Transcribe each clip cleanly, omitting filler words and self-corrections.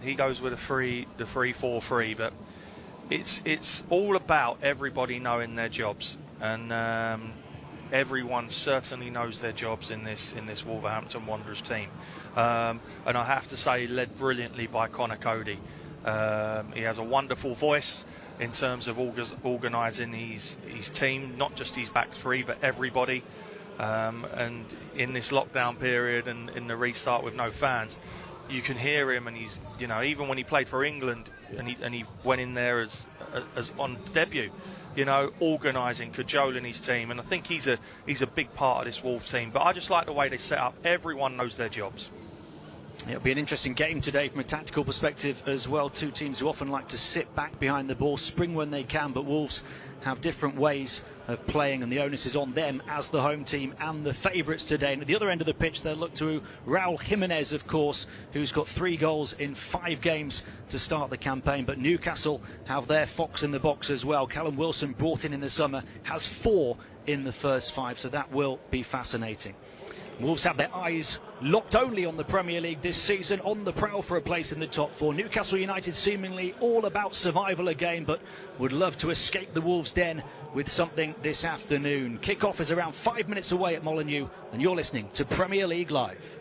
he goes with the 3-4-3, but it's all about everybody knowing their jobs, and everyone certainly knows their jobs in this Wolverhampton Wanderers team. And I have to say, led brilliantly by Connor Cody. He has a wonderful voice in terms of organising his team, not just his back three, but everybody. And in this lockdown period and in the restart with no fans, you can hear him, and he's, you know, even when he played for England and he went in there as on debut, you know, organising, cajoling his team, and I think he's a big part of this Wolves team. But I just like the way they set up. Everyone knows their jobs. It'll be an interesting game today from a tactical perspective as well. Two teams who often like to sit back behind the ball, spring when they can, but Wolves have different ways of playing, and the onus is on them as the home team and the favourites today. And at the other end of the pitch, they'll look to Raul Jimenez, of course, who's got 3 goals in 5 games to start the campaign. But Newcastle have their fox in the box as well. Callum Wilson, brought in the summer, has 4 in the first 5, so that will be fascinating. Wolves have their eyes locked only on the Premier League this season, on the prowl for a place in the top 4. Newcastle United seemingly all about survival again, but would love to escape the Wolves' den with something this afternoon. Kick-off is around 5 minutes away at Molineux, and you're listening to Premier League Live.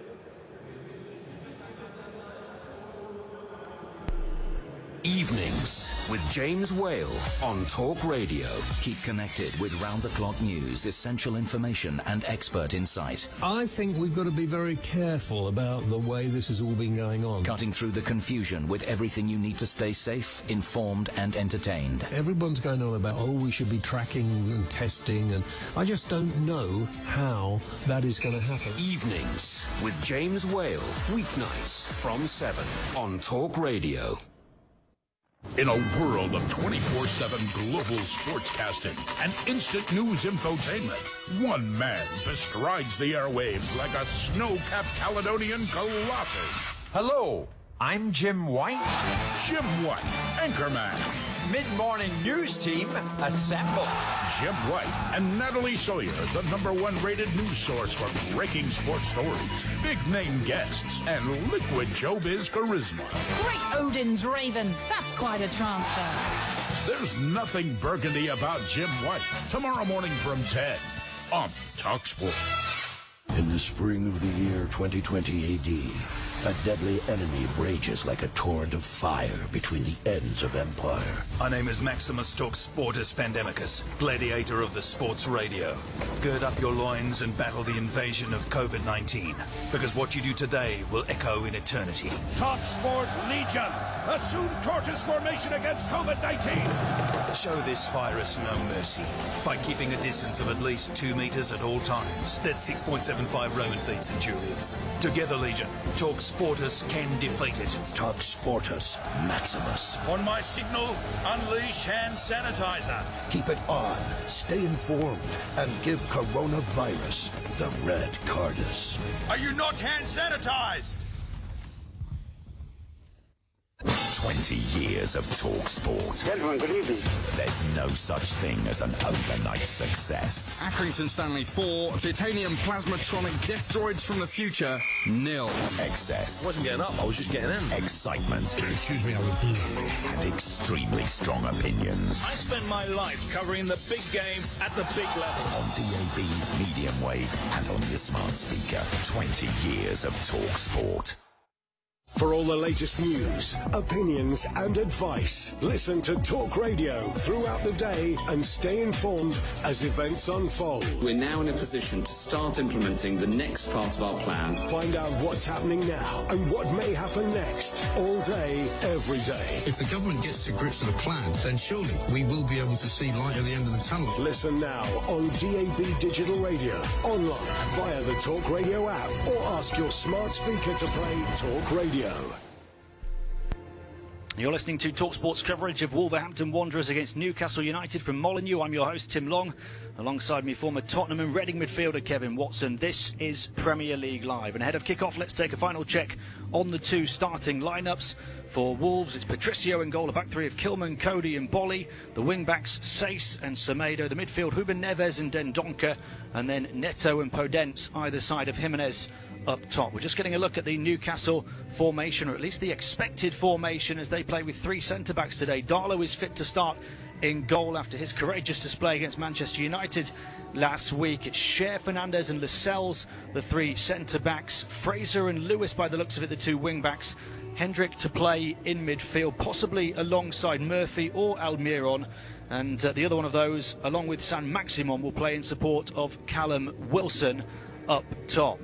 Evenings with James Whale on Talk Radio. Keep connected with round-the-clock news, essential information and expert insight. I think we've got to be very careful about the way this has all been going on. Cutting through the confusion with everything you need to stay safe, informed and entertained. Everyone's going on about, we should be tracking and testing, and I just don't know how that is going to happen. Evenings with James Whale. Weeknights from 7 on Talk Radio. In a world of 24/7 global sportscasting and instant news infotainment, one man bestrides the airwaves like a snow-capped Caledonian colossus. Hello, I'm Jim White. Jim White, anchorman. Mid-morning news team, assemble. Jim White and Natalie Sawyer, the #1 rated news source for breaking sports stories, big-name guests, and liquid showbiz charisma. Great Odin's Raven. That's quite a transfer. There's nothing burgundy about Jim White. Tomorrow morning from 10 on TalkSport. In the spring of the year 2020 AD, a deadly enemy rages like a torrent of fire between the ends of empire. My name is Maximus Sportus Pandemicus, gladiator of the sports radio. Gird up your loins and battle the invasion of COVID-19, because what you do today will echo in eternity. TalkSport Legion, assume tortoise formation against COVID-19. Show this virus no mercy by keeping a distance of at least 2 meters at all times. That's 6.75 Roman feet, centurions. Together, Legion, TalkSportus can defeat it. TalkSportus Maximus. On my signal, unleash hand sanitizer. Keep it on, stay informed, and give coronavirus the red cardus. Are you not hand sanitized? 20 years of TalkSport. Gentlemen, good evening. There's no such thing as an overnight success. Accrington Stanley 4, titanium plasmatronic death droids from the future, 0. Excess. I wasn't getting up, I was just getting in. Excitement. Excuse me, and extremely strong opinions. I spend my life covering the big game at the big level. On DAB, medium wave, and on your smart speaker. 20 years of TalkSport. For all the latest news, opinions and advice, listen to Talk Radio throughout the day and stay informed as events unfold. We're now in a position to start implementing the next part of our plan. Find out what's happening now and what may happen next, all day, every day. If the government gets to grips with the plan, then surely we will be able to see light at the end of the tunnel. Listen now on DAB Digital Radio, online, via the Talk Radio app, or ask your smart speaker to play Talk Radio. You're listening to TalkSport's coverage of Wolverhampton Wanderers against Newcastle United from Molineux. I'm your host, Tim Long. Alongside me, former Tottenham and Reading midfielder Kevin Watson. This is Premier League Live. And ahead of kick-off, let's take a final check on the 2 starting lineups. For Wolves, it's Patricio in goal, a back 3 of Kilman, Cody and Bolly. The wing-backs, Sace and Semedo. The midfield, Ruben Neves and Dendoncker. And then Neto and Podence either side of Jimenez up top. We're just getting a look at the Newcastle formation, or at least the expected formation, as they play with 3 centre-backs today. Darlow is fit to start in goal after his courageous display against Manchester United last week. It's Cher, Fernandes and Lascelles, the 3 centre-backs. Fraser and Lewis, by the looks of it, the 2 wing-backs. Hendrick to play in midfield, possibly alongside Murphy or Almiron. And the other one of those, along with San Maximon, will play in support of Callum Wilson up top.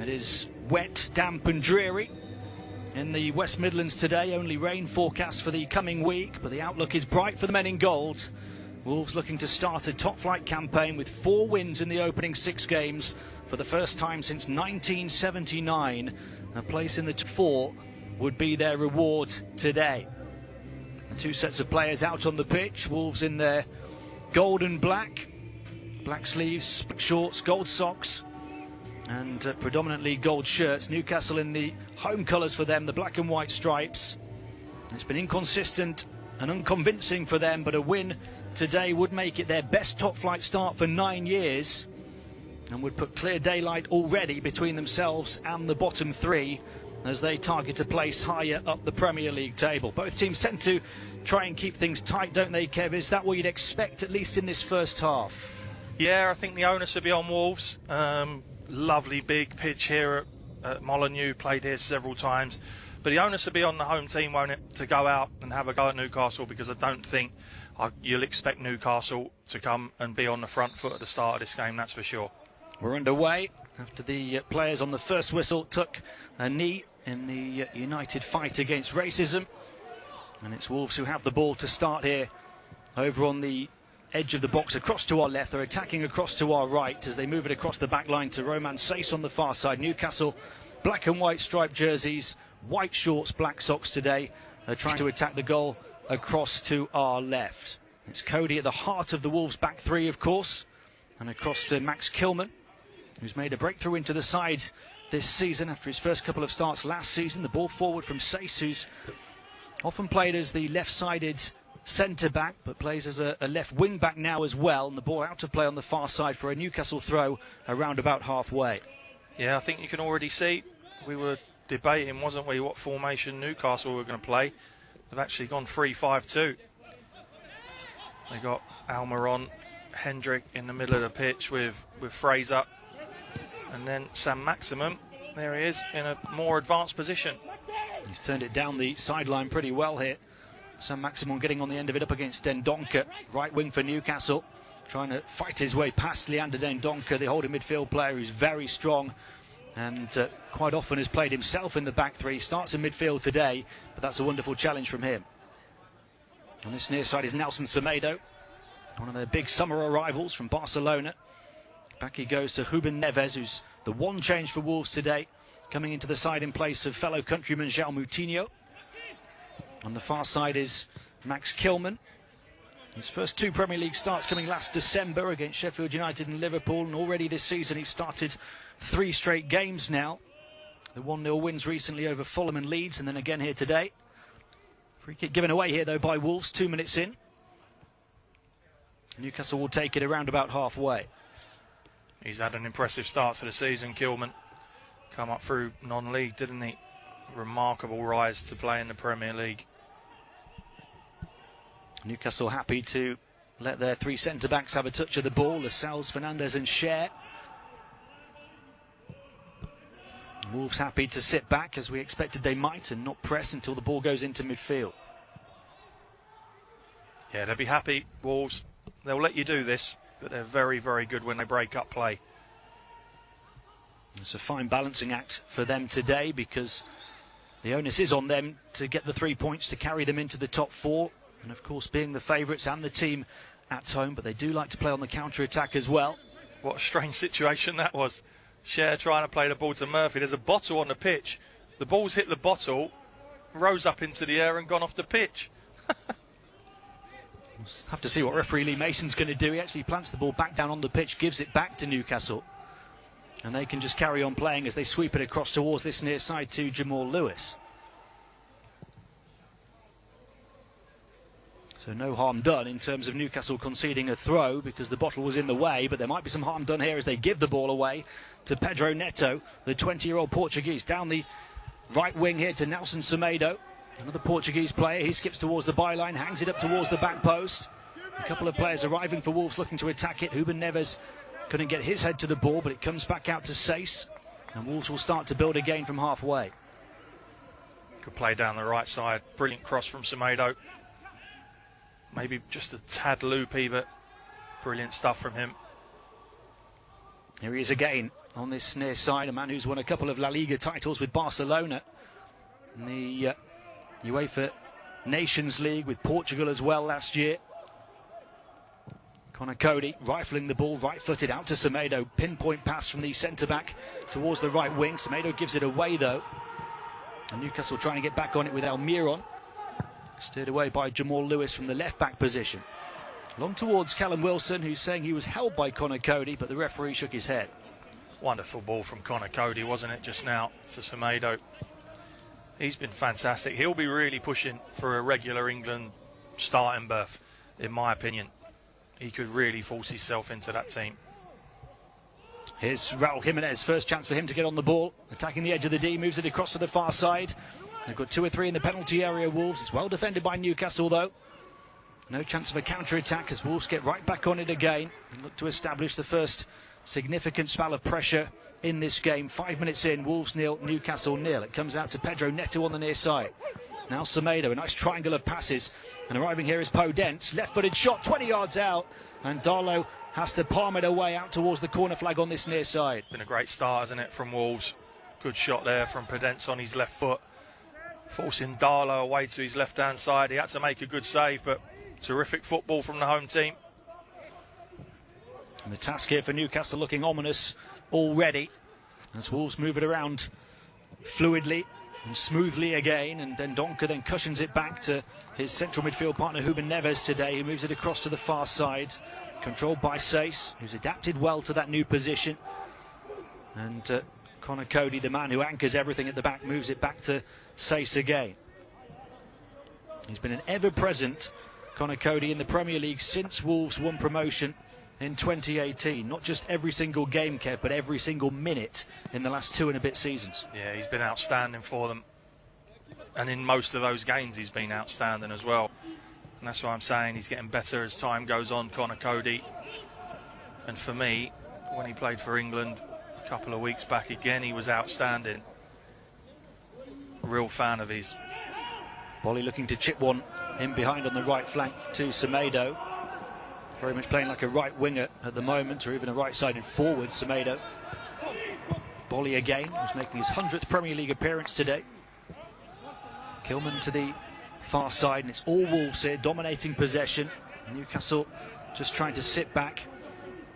It is wet, damp and dreary in the West Midlands today. Only rain forecast for the coming week, but the outlook is bright for the men in gold. Wolves looking to start a top-flight campaign with 4 wins in the opening 6 games for the first time since 1979. A place in the top 4 would be their reward today. The 2 sets of players out on the pitch. Wolves in their gold and black sleeves, black shorts, gold socks and predominantly gold shirts. Newcastle in the home colours for them, the black and white stripes. It's been inconsistent and unconvincing for them, but a win today would make it their best top-flight start for 9 years and would put clear daylight already between themselves and the bottom 3 as they target a place higher up the Premier League table. Both teams tend to try and keep things tight, don't they, Kev? Is that what you'd expect, at least in this first half? Yeah, I think the onus will be on Wolves. Lovely big pitch here at Molineux, played here several times. But the onus will be on the home team, won't it, to go out and have a go at Newcastle, because I don't think you'll expect Newcastle to come and be on the front foot at the start of this game, that's for sure. We're underway after the players on the first whistle took a knee in the United fight against racism. And it's Wolves who have the ball to start here over on the edge of the box across to our left. They're attacking across to our right as they move it across the back line to Roman Saiss on the far side. Newcastle, black and white striped jerseys, white shorts, black socks today. They're trying to attack the goal across to our left. It's Cody at the heart of the Wolves back 3, of course, and across to Max Kilman, who's made a breakthrough into the side this season after his first couple of starts last season. The ball forward from Saiss, who's often played as the left-sided centre-back, but plays as a left wing-back now as well, and the ball out of play on the far side for a Newcastle throw around about halfway. Yeah, I think you can already see, we were debating, wasn't we, what formation Newcastle were going to play. They've actually gone 3-5-2. They got Almiron, Hendrick in the middle of the pitch with Fraser, and then San Maximum, there he is, in a more advanced position. He's turned it down the sideline pretty well here. San Maximum getting on the end of it up against Dendoncker, right wing for Newcastle, trying to fight his way past Leander Dendoncker, the holding midfield player who's very strong and quite often has played himself in the back 3. Starts in midfield today, but that's a wonderful challenge from him. On this near side is Nelson Semedo, one of their big summer arrivals from Barcelona. Back he goes to Ruben Neves, who's the one change for Wolves today, coming into the side in place of fellow countryman João Moutinho. On the far side is Max Kilman. His first 2 Premier League starts coming last December against Sheffield United and Liverpool, and already this season he's started 3 straight games now. The 1-0 wins recently over Fulham and Leeds, and then again here today. Free kick given away here though by Wolves 2 minutes in. Newcastle will take it around about halfway. He's had an impressive start to the season, Kilman. Come up through non-league, didn't he? Remarkable rise to play in the Premier League. Newcastle happy to let their 3 centre-backs have a touch of the ball. Lascelles, Fernandes and Cher. Wolves happy to sit back, as we expected they might, and not press until the ball goes into midfield. Yeah, they'll be happy, Wolves. They'll let you do this, but they're very, very good when they break up play. It's a fine balancing act for them today, because the onus is on them to get the 3 points to carry them into the top 4. And of course, being the favourites and the team at home, but they do like to play on the counter-attack as well. What a strange situation that was. Cher trying to play the ball to Murphy. There's a bottle on the pitch. The ball's hit the bottle, rose up into the air and gone off the pitch. We'll have to see what referee Lee Mason's going to do. He actually plants the ball back down on the pitch, gives it back to Newcastle. And they can just carry on playing as they sweep it across towards this near side to Jamal Lewis. So no harm done in terms of Newcastle conceding a throw because the bottle was in the way, but there might be some harm done here as they give the ball away to Pedro Neto, the 20-year-old Portuguese. Down the right wing here to Nelson Semedo, another Portuguese player. He skips towards the byline, hangs it up towards the back post. A couple of players arriving for Wolves looking to attack it. Ruben Neves couldn't get his head to the ball, but it comes back out to Sace, and Wolves will start to build again from halfway. Good play down the right side. Brilliant cross from Semedo. Maybe just a tad loopy, but brilliant stuff from him. Here he is again on this near side, a man who's won a couple of La Liga titles with Barcelona. In the UEFA Nations League with Portugal as well last year. Conor Coady rifling the ball, right-footed out to Semedo. Pinpoint pass from the centre-back towards the right wing. Semedo gives it away, though. And Newcastle trying to get back on it with Almiron. Steered away by Jamal Lewis from the left-back position. Long towards Callum Wilson, who's saying he was held by Conor Coady, but the referee shook his head. Wonderful ball from Conor Coady, wasn't it, just now to Semedo. He's been fantastic. He'll be really pushing for a regular England starting berth, in my opinion. He could really force himself into that team. Here's Raul Jimenez, first chance for him to get on the ball. Attacking the edge of the D, moves it across to the far side. They've got 2 or 3 in the penalty area, Wolves. It's well defended by Newcastle, though. No chance of a counter-attack as Wolves get right back on it again and look to establish the first significant spell of pressure in this game. 5 minutes in, Wolves 0, Newcastle 0. It comes out to Pedro Neto on the near side. Now Semedo, a nice triangle of passes. And arriving here is Podence. Left-footed shot, 20 yards out. And Darlow has to palm it away out towards the corner flag on this near side. Been a great start, hasn't it, from Wolves. Good shot there from Podence on his left foot. Forcing Darlow away to his left-hand side. He had to make a good save, but terrific football from the home team. And the task here for Newcastle looking ominous already as Wolves move it around fluidly and smoothly again, and Dendoncker then cushions it back to his central midfield partner Ruben Neves today, who moves it across to the far side, controlled by Sace, who's adapted well to that new position. And Conor Coady, the man who anchors everything at the back, moves it back to Sace again. He's been an ever-present Conor Coady in the Premier League since Wolves won promotion in 2018. Not just every single game, Kev, but every single minute in the last 2 and a bit seasons. Yeah, he's been outstanding for them. And in most of those games, he's been outstanding as well. And that's why I'm saying he's getting better as time goes on, Conor Coady. And for me, when he played for England a couple of weeks back again, he was outstanding. Real fan of his. Bolly looking to chip one in behind on the right flank to Semedo. Very much playing like a right winger at the moment, or even a right-sided forward, Semedo. Bolly again, who's making his 100th Premier League appearance today. Kilman to the far side, and it's all Wolves here, dominating possession. Newcastle just trying to sit back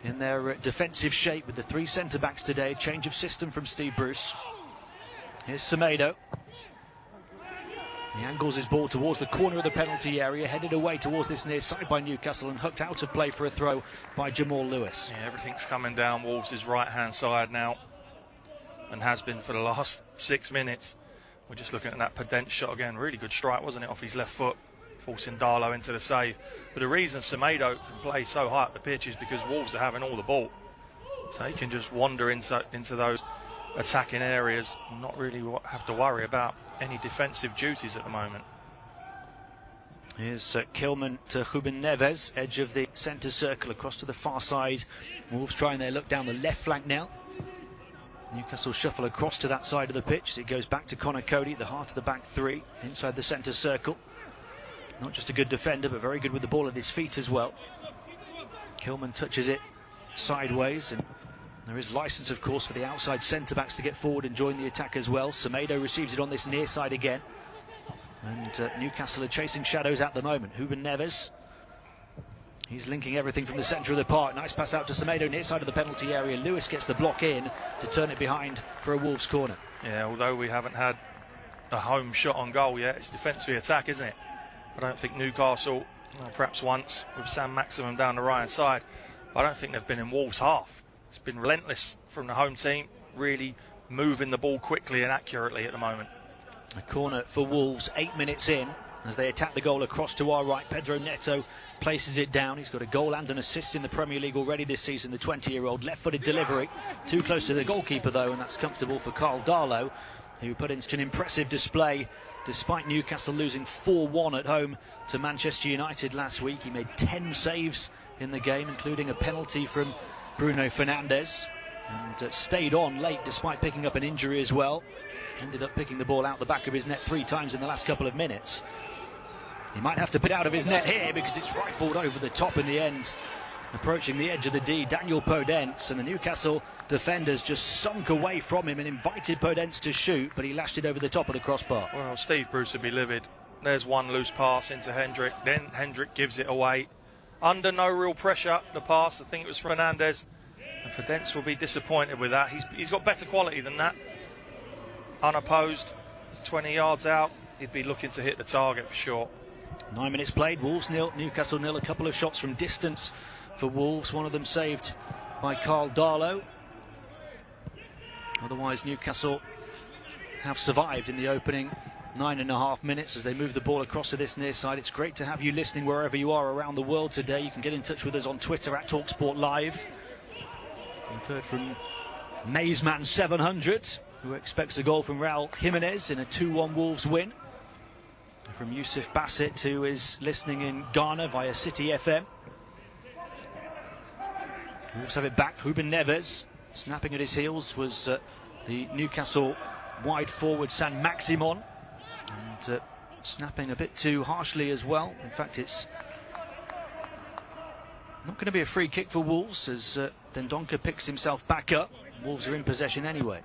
in their defensive shape with the 3 centre-backs today. Change of system from Steve Bruce. Here's Semedo. He angles his ball towards the corner of the penalty area, headed away towards this near side by Newcastle and hooked out of play for a throw by Jamal Lewis. Yeah, everything's coming down Wolves' right-hand side now, and has been for the last 6 minutes. We're just looking at that Podence shot again. Really good strike, wasn't it, off his left foot, forcing Darlow into the save. But the reason Semedo can play so high up the pitch is because Wolves are having all the ball. So he can just wander into those attacking areas and not really have to worry about any defensive duties at the moment. Here's Kilman to Ruben Neves, edge of the centre circle across to the far side. Wolves trying their look down the left flank now. Newcastle shuffle across to that side of the pitch as it goes back to Conor Coady at the heart of the back 3 inside the centre circle. Not just a good defender, but very good with the ball at his feet as well. Kilman touches it sideways, and there is licence, of course, for the outside centre-backs to get forward and join the attack as well. Semedo receives it on this near side again. And Newcastle are chasing shadows at the moment. Ruben Neves, he's linking everything from the centre of the park. Nice pass out to Semedo, near side of the penalty area. Lewis gets the block in to turn it behind for a Wolves corner. Yeah, although we haven't had a home shot on goal yet, it's defence v attack, isn't it? I don't think Newcastle, well, perhaps once with Sam Maximum down the right-hand side, I don't think they've been in Wolves' half. It's been relentless from the home team, really moving the ball quickly and accurately at the moment. A corner for Wolves, 8 minutes in, as they attack the goal across to our right. Pedro Neto places it down. He's got a goal and an assist in the Premier League already this season, the 20-year-old. Left-footed delivery, too close to the goalkeeper though, and that's comfortable for Carl Darlow, who put in such an impressive display despite Newcastle losing 4-1 at home to Manchester United last week. He made 10 saves in the game, including a penalty from Bruno Fernandes, and stayed on late despite picking up an injury as well. Ended up picking the ball out the back of his net 3 times in the last couple of minutes. He might have to put out of his net here because it's rifled over the top in the end. Approaching the edge of the D, Daniel Podence, and the Newcastle defenders just sunk away from him and invited Podence to shoot, but he lashed it over the top of the crossbar. Well, Steve Bruce would be livid. There's one loose pass into Hendrick, then Hendrick gives it away. Under no real pressure, the pass, I think it was Fernandes, and Podence will be disappointed with that. He's got better quality than that. Unopposed, 20 yards out, he'd be looking to hit the target for sure. 9 minutes played, Wolves 0, Newcastle 0. A couple of shots from distance for Wolves, one of them saved by Carl Darlow. Otherwise, Newcastle have survived in the opening 9.5 minutes as they move the ball across to this near side. It's great to have you listening wherever you are around the world today. You can get in touch with us on Twitter at TalkSport Live. We've heard from Mazeman700, who expects a goal from Raul Jimenez in a 2-1 Wolves win. From Yusuf Bassett, who is listening in Ghana via City FM. Wolves have it back. Ruben Neves, snapping at his heels, was the Newcastle wide forward San Maximon, and snapping a bit too harshly as well. In fact, it's not going to be a free kick for Wolves as Dendoncker picks himself back up. Wolves are in possession anyway.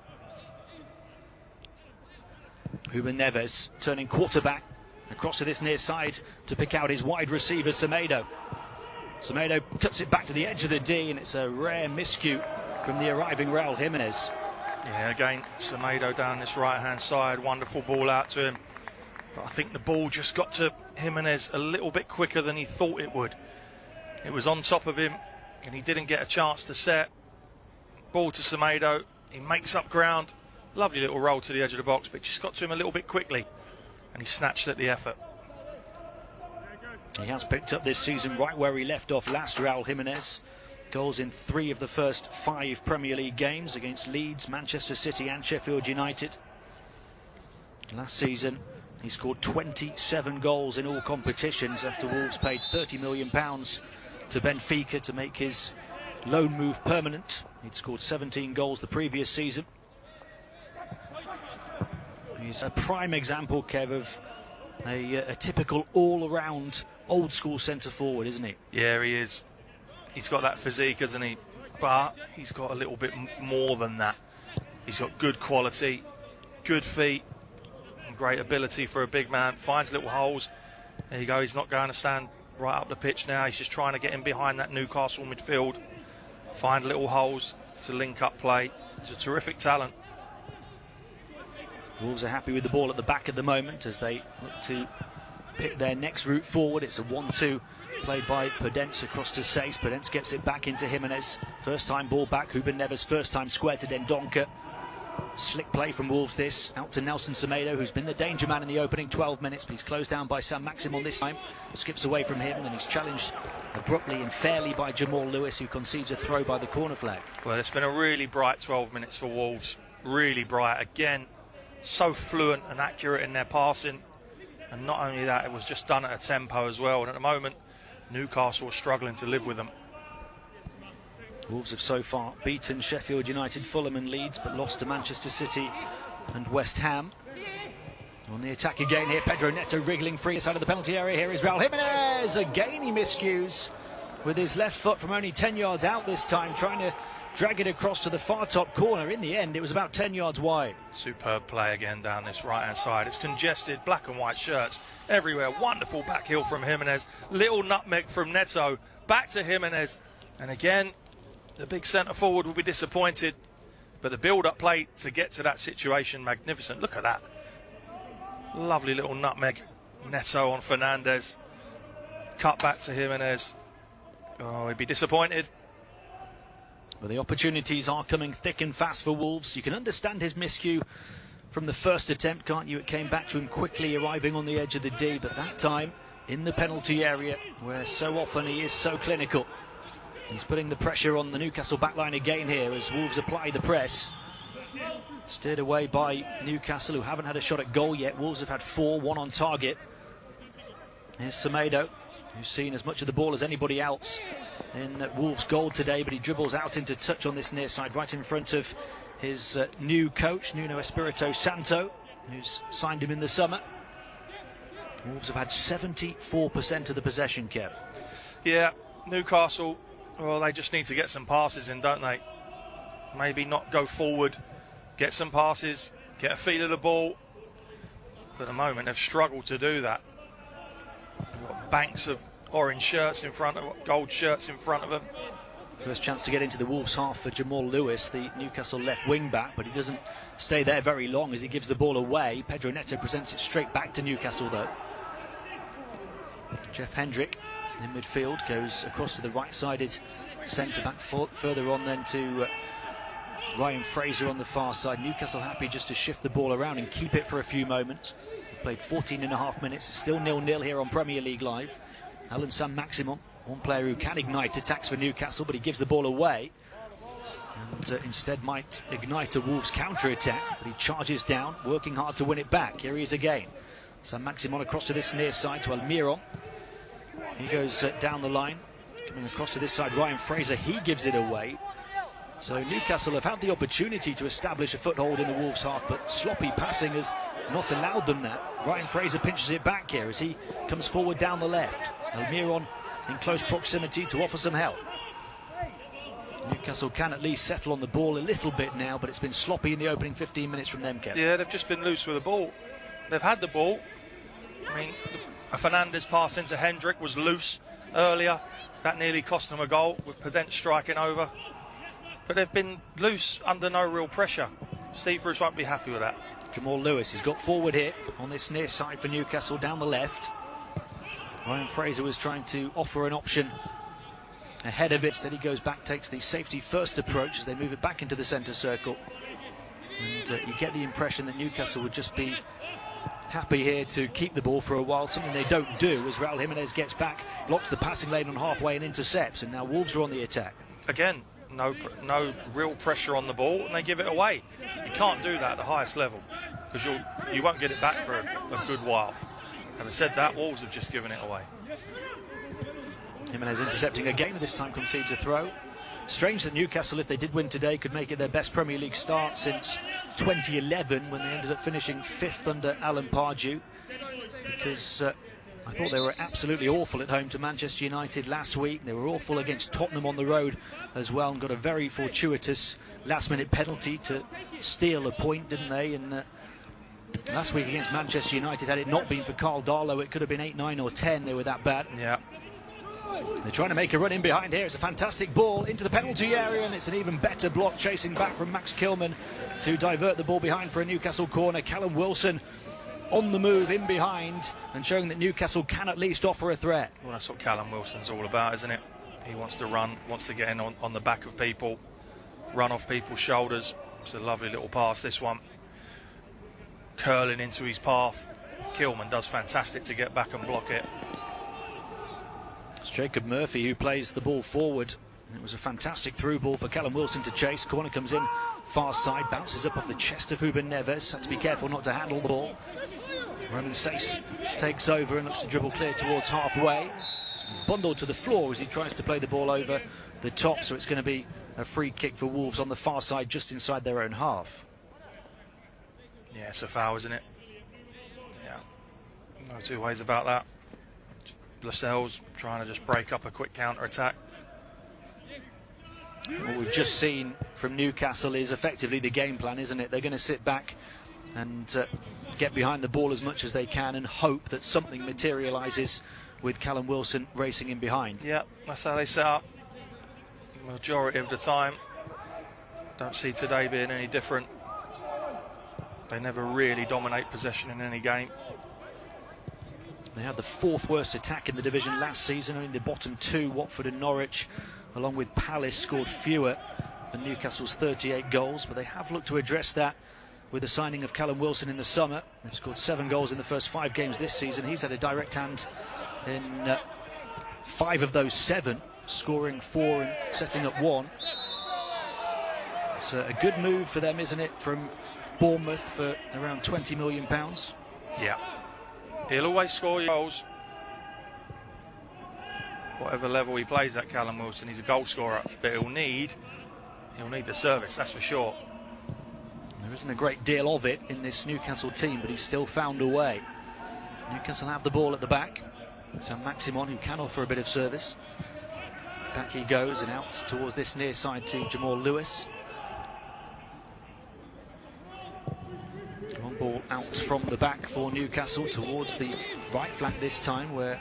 Ruben Neves turning quarterback across to this near side to pick out his wide receiver Semedo. Semedo cuts it back to the edge of the D, and it's a rare miscue from the arriving Raul Jimenez. Yeah, again, Semedo down this right-hand side, wonderful ball out to him. But I think the ball just got to Jimenez a little bit quicker than he thought it would. It was on top of him, and he didn't get a chance to set. Ball to Semedo, he makes up ground. Lovely little roll to the edge of the box, but just got to him a little bit quickly, and he snatched at the effort. He has picked up this season right where he left off last, Raul Jimenez. Goals in 3 of the first 5 Premier League games against Leeds, Manchester City and Sheffield United. Last season, he scored 27 goals in all competitions after Wolves paid £30 million to Benfica to make his loan move permanent. He'd scored 17 goals the previous season. He's a prime example, Kev, of a typical all-around old-school centre-forward, isn't he? Yeah, he is. He's got that physique, hasn't he? But he's got a little bit more than that. He's got good quality, good feet, and great ability for a big man. Finds little holes. There you go. He's not going to stand right up the pitch now. He's just trying to get in behind that Newcastle midfield. Find little holes to link up play. He's a terrific talent. Wolves are happy with the ball at the back at the moment as they look to pick their next route forward. It's a 1-2 played by Podence across to Sace. Podence gets it back into Jimenez. First time ball back. Ruben Neves first time square to Dendoncker. Slick play from Wolves this. Out to Nelson Semedo, who's been the danger man in the opening 12 minutes. But he's closed down by Sam Maximon this time. Skips away from him and he's challenged abruptly and fairly by Jamal Lewis, who concedes a throw by the corner flag. Well, it's been a really bright 12 minutes for Wolves. Really bright. Again, so fluent and accurate in their passing. And not only that, it was just done at a tempo as well. And at the moment, Newcastle are struggling to live with them. Wolves have so far beaten Sheffield United, Fulham and Leeds, but lost to Manchester City and West Ham. On the attack again here, Pedro Neto wriggling free inside of the penalty area. Here is Raul Jimenez. Again he miscues with his left foot from only 10 yards out this time, trying to drag it across to the far top corner. In the end, it was about 10 yards wide. Superb play again down this right-hand side. It's congested, black and white shirts everywhere. Wonderful back heel from Jimenez. Little nutmeg from Neto. Back to Jimenez. And again, the big centre-forward will be disappointed. But the build-up play to get to that situation, magnificent. Look at that. Lovely little nutmeg. Neto on Fernandes. Cut back to Jimenez. Oh, he'd be disappointed. But the opportunities are coming thick and fast for Wolves. You can understand his miscue from the first attempt, can't you? It came back to him quickly, arriving on the edge of the D, but that time in the penalty area, where so often he is so clinical. He's putting the pressure on the Newcastle backline again here as Wolves apply the press. Steered away by Newcastle, who haven't had a shot at goal yet. Wolves have had 4, 1 on target. Here's Semedo, who's seen as much of the ball as anybody else in Wolves' goal today, but he dribbles out into touch on this near side, right in front of his new coach, Nuno Espirito Santo, who's signed him in the summer. Wolves have had 74% of the possession, Kev. Yeah, Newcastle, well, they just need to get some passes in, don't they? Maybe not go forward, get some passes, get a feel of the ball. But at the moment, they've struggled to do that. They've got banks of orange shirts in front of them, gold shirts in front of them. First chance to get into the Wolves half for Jamal Lewis, the Newcastle left wing back, but he doesn't stay there very long as he gives the ball away. Pedro Neto presents it straight back to Newcastle though. Jeff Hendrick in midfield goes across to the right-sided centre-back, further on then to Ryan Fraser on the far side. Newcastle happy just to shift the ball around and keep it for a few moments. We've played 14.5 minutes, it's still 0-0 here on Premier League Live. Alan Saint-Maximin, one player who can ignite attacks for Newcastle, but he gives the ball away and instead might ignite a Wolves counter-attack, but he charges down, working hard to win it back. Here he is again. Saint-Maximin across to this near side to Almiron. He goes down the line, coming across to this side. Ryan Fraser, he gives it away. So Newcastle have had the opportunity to establish a foothold in the Wolves half, but sloppy passing has not allowed them that. Ryan Fraser pinches it back here as he comes forward down the left. Almiron in close proximity to offer some help. Newcastle can at least settle on the ball a little bit now, but it's been sloppy in the opening 15 minutes from them, Kev. Yeah, they've just been loose with the ball. They've had the ball. I mean, a Fernandes pass into Hendrick was loose earlier. That nearly cost them a goal with Pedent striking over. But they've been loose under no real pressure. Steve Bruce won't be happy with that. Jamal Lewis has got forward here on this near side for Newcastle down the left. Ryan Fraser was trying to offer an option ahead of it. Instead he goes back, takes the safety first approach as they move it back into the centre circle. And you get the impression that Newcastle would just be happy here to keep the ball for a while, something they don't do as Raul Jimenez gets back, blocks the passing lane on halfway and intercepts, and now Wolves are on the attack. Again, no real pressure on the ball, and they give it away. You can't do that at the highest level because you won't get it back for a good while. Having said that, Wolves have just given it away. Jimenez intercepting again, this time concedes a throw. Strange that Newcastle, if they did win today, could make it their best Premier League start since 2011 when they ended up finishing 5th under Alan Pardew, because I thought they were absolutely awful at home to Manchester United last week. They were awful against Tottenham on the road as well and got a very fortuitous last-minute penalty to steal a point, didn't they? And last week against Manchester United, had it not been for Carl Darlow, it could have been 8, 9 or 10. They were that bad. Yeah. They're trying to make a run in behind here. It's a fantastic ball into the penalty area, and it's an even better block chasing back from Max Kilman to divert the ball behind for a Newcastle corner. Callum Wilson on the move in behind and showing that Newcastle can at least offer a threat. Well, that's what Callum Wilson's all about, isn't it? He wants to run, wants to get in on the back of people, run off people's shoulders. It's a lovely little pass, this one. Curling into his path. Kilman does fantastic to get back and block it. It's Jacob Murphy who plays the ball forward. It was a fantastic through ball for Callum Wilson to chase. Corner comes in far side, bounces up off the chest of Ruben Neves. Had to be careful not to handle the ball. Roman Saiss takes over and looks to dribble clear towards halfway. He's bundled to the floor as he tries to play the ball over the top, so it's going to be a free kick for Wolves on the far side just inside their own half. Yeah, it's a foul, isn't it? Yeah, no two ways about that. Lascelles trying to just break up a quick counter-attack. What we've just seen from Newcastle is effectively the game plan, isn't it? They're going to sit back and get behind the ball as much as they can and hope that something materialises with Callum Wilson racing in behind. Yeah, that's how they set up majority of the time. Don't see today being any different. They never really dominate possession in any game. They had the 4th worst attack in the division last season. Only the bottom 2, Watford and Norwich, along with Palace, scored fewer than Newcastle's 38 goals. But they have looked to address that with the signing of Callum Wilson in the summer. They've scored 7 goals in the first 5 games this season. He's had a direct hand in 5 of those 7, scoring 4 and setting up 1. It's a good move for them, isn't it, from Bournemouth for around £20 million. Yeah. He'll always score goals. Whatever level he plays at, Callum Wilson, he's a goal scorer, but he'll need the service, that's for sure. There isn't a great deal of it in this Newcastle team, but he's still found a way. Newcastle have the ball at the back. So Maximon, who can offer a bit of service. Back he goes and out towards this near side to Jamal Lewis. One ball out from the back for Newcastle towards the right flank this time, where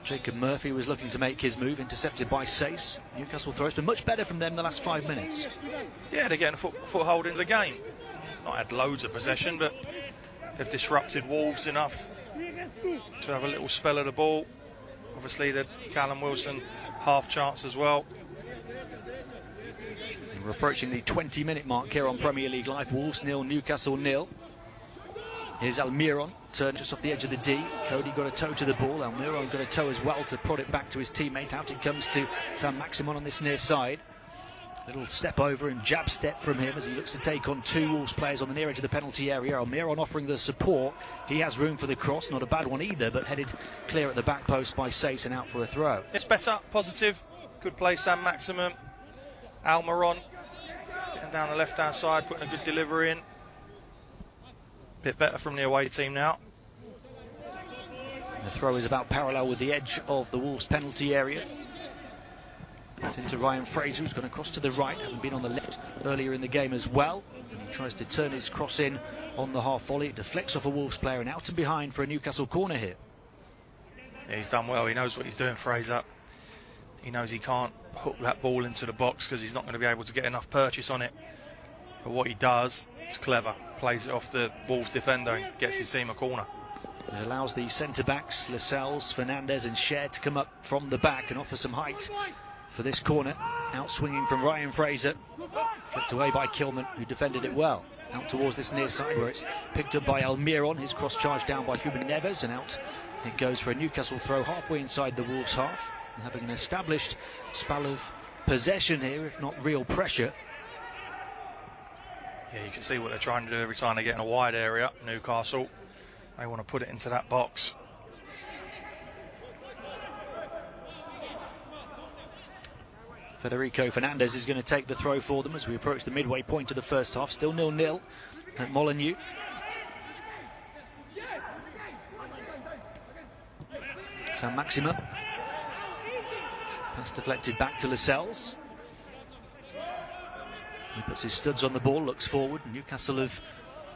Jacob Murphy was looking to make his move, intercepted by Sace. Newcastle throw has been much better from them the last 5 minutes. Yeah, they're getting a foothold into the game. Not had loads of possession, but they've disrupted Wolves enough to have a little spell of the ball. Obviously, the Callum Wilson half chance as well. We're approaching the 20-minute mark here on Premier League Live. Wolves 0, Newcastle 0. Here's Almiron, turned just off the edge of the D. Cody got a toe to the ball. Almiron got a toe as well to prod it back to his teammate. Out it comes to Sam Maximon on this near side. Little step over and jab step from him as he looks to take on 2 Wolves players on the near edge of the penalty area. Almiron offering the support. He has room for the cross, not a bad one either, but headed clear at the back post by Sace and out for a throw. It's better, positive. Good play, Sam Maximum. Almiron getting down the left-hand side, putting a good delivery in. Bit better from the away team now. The throw is about parallel with the edge of the Wolves penalty area. It's into Ryan Fraser, who's gone across to the right, having been on the left earlier in the game as well. And he tries to turn his cross in on the half volley. It deflects off a Wolves player and out and behind for a Newcastle corner here. Yeah, he's done well. He knows what he's doing, Fraser. He knows he can't hook that ball into the box because he's not going to be able to get enough purchase on it. But what he does is clever. Plays it off the Wolves defender and gets his team a corner. It allows the centre-backs, Lascelles, Fernandez and Cher to come up from the back and offer some height for this corner. Out swinging from Ryan Fraser. Flicked away by Kilman, who defended it well. Out towards this near side where it's picked up by Almiron. His cross charged down by Ruben Neves, and out it goes for a Newcastle throw halfway inside the Wolves half. And having an established spell of possession here, if not real pressure. Yeah, you can see what they're trying to do every time they get in a wide area. Newcastle, they want to put it into that box. Federico Fernandez is going to take the throw for them as we approach the midway point of the first half. Still 0-0 at Molineux. Sam Maximum. Pass deflected back to Lascelles. He puts his studs on the ball, looks forward. Newcastle have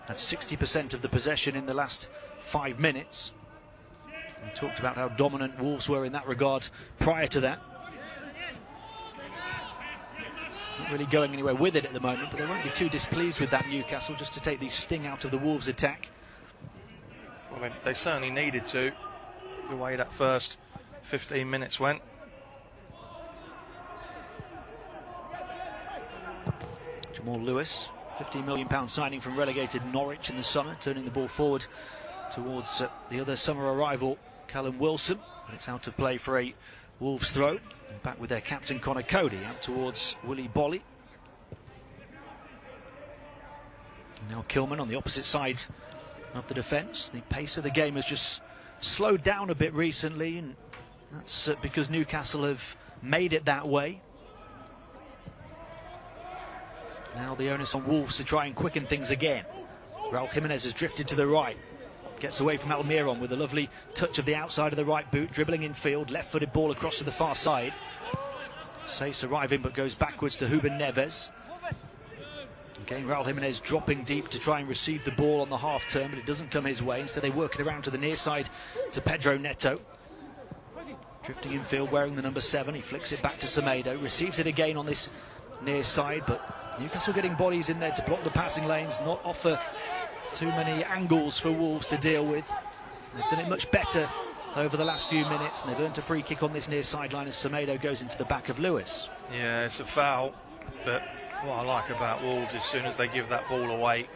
had 60% of the possession in the last 5 minutes. We talked about how dominant Wolves were in that regard prior to that. Not really going anywhere with it at the moment, but they won't be too displeased with that, Newcastle, just to take the sting out of the Wolves attack. Well, they certainly needed to, the way that first 15 minutes went. Jamal Lewis, £15 million signing from relegated Norwich in the summer, turning the ball forward towards the other summer arrival, Callum Wilson. But it's out of play for a Wolves throw. And back with their captain Connor Cody, out towards Willy Bolly. Now Kilman on the opposite side of the defence. The pace of the game has just slowed down a bit recently, and that's because Newcastle have made it that way. Now the onus on Wolves to try and quicken things again. Raul Jimenez has drifted to the right. Gets away from Almiron with a lovely touch of the outside of the right boot, dribbling in field, left-footed ball across to the far side. Sace arriving but goes backwards to Ruben Neves. Again, Raul Jimenez dropping deep to try and receive the ball on the half turn, but it doesn't come his way. Instead they work it around to the near side to Pedro Neto. Drifting in field, wearing the number 7. He flicks it back to Semedo, receives it again on this near side, but Newcastle getting bodies in there to block the passing lanes, not offer too many angles for Wolves to deal with. They've done it much better over the last few minutes, and they've earned a free kick on this near sideline as Semedo goes into the back of Lewis. Yeah, it's a foul, but what I like about Wolves, as soon as they give that ball away,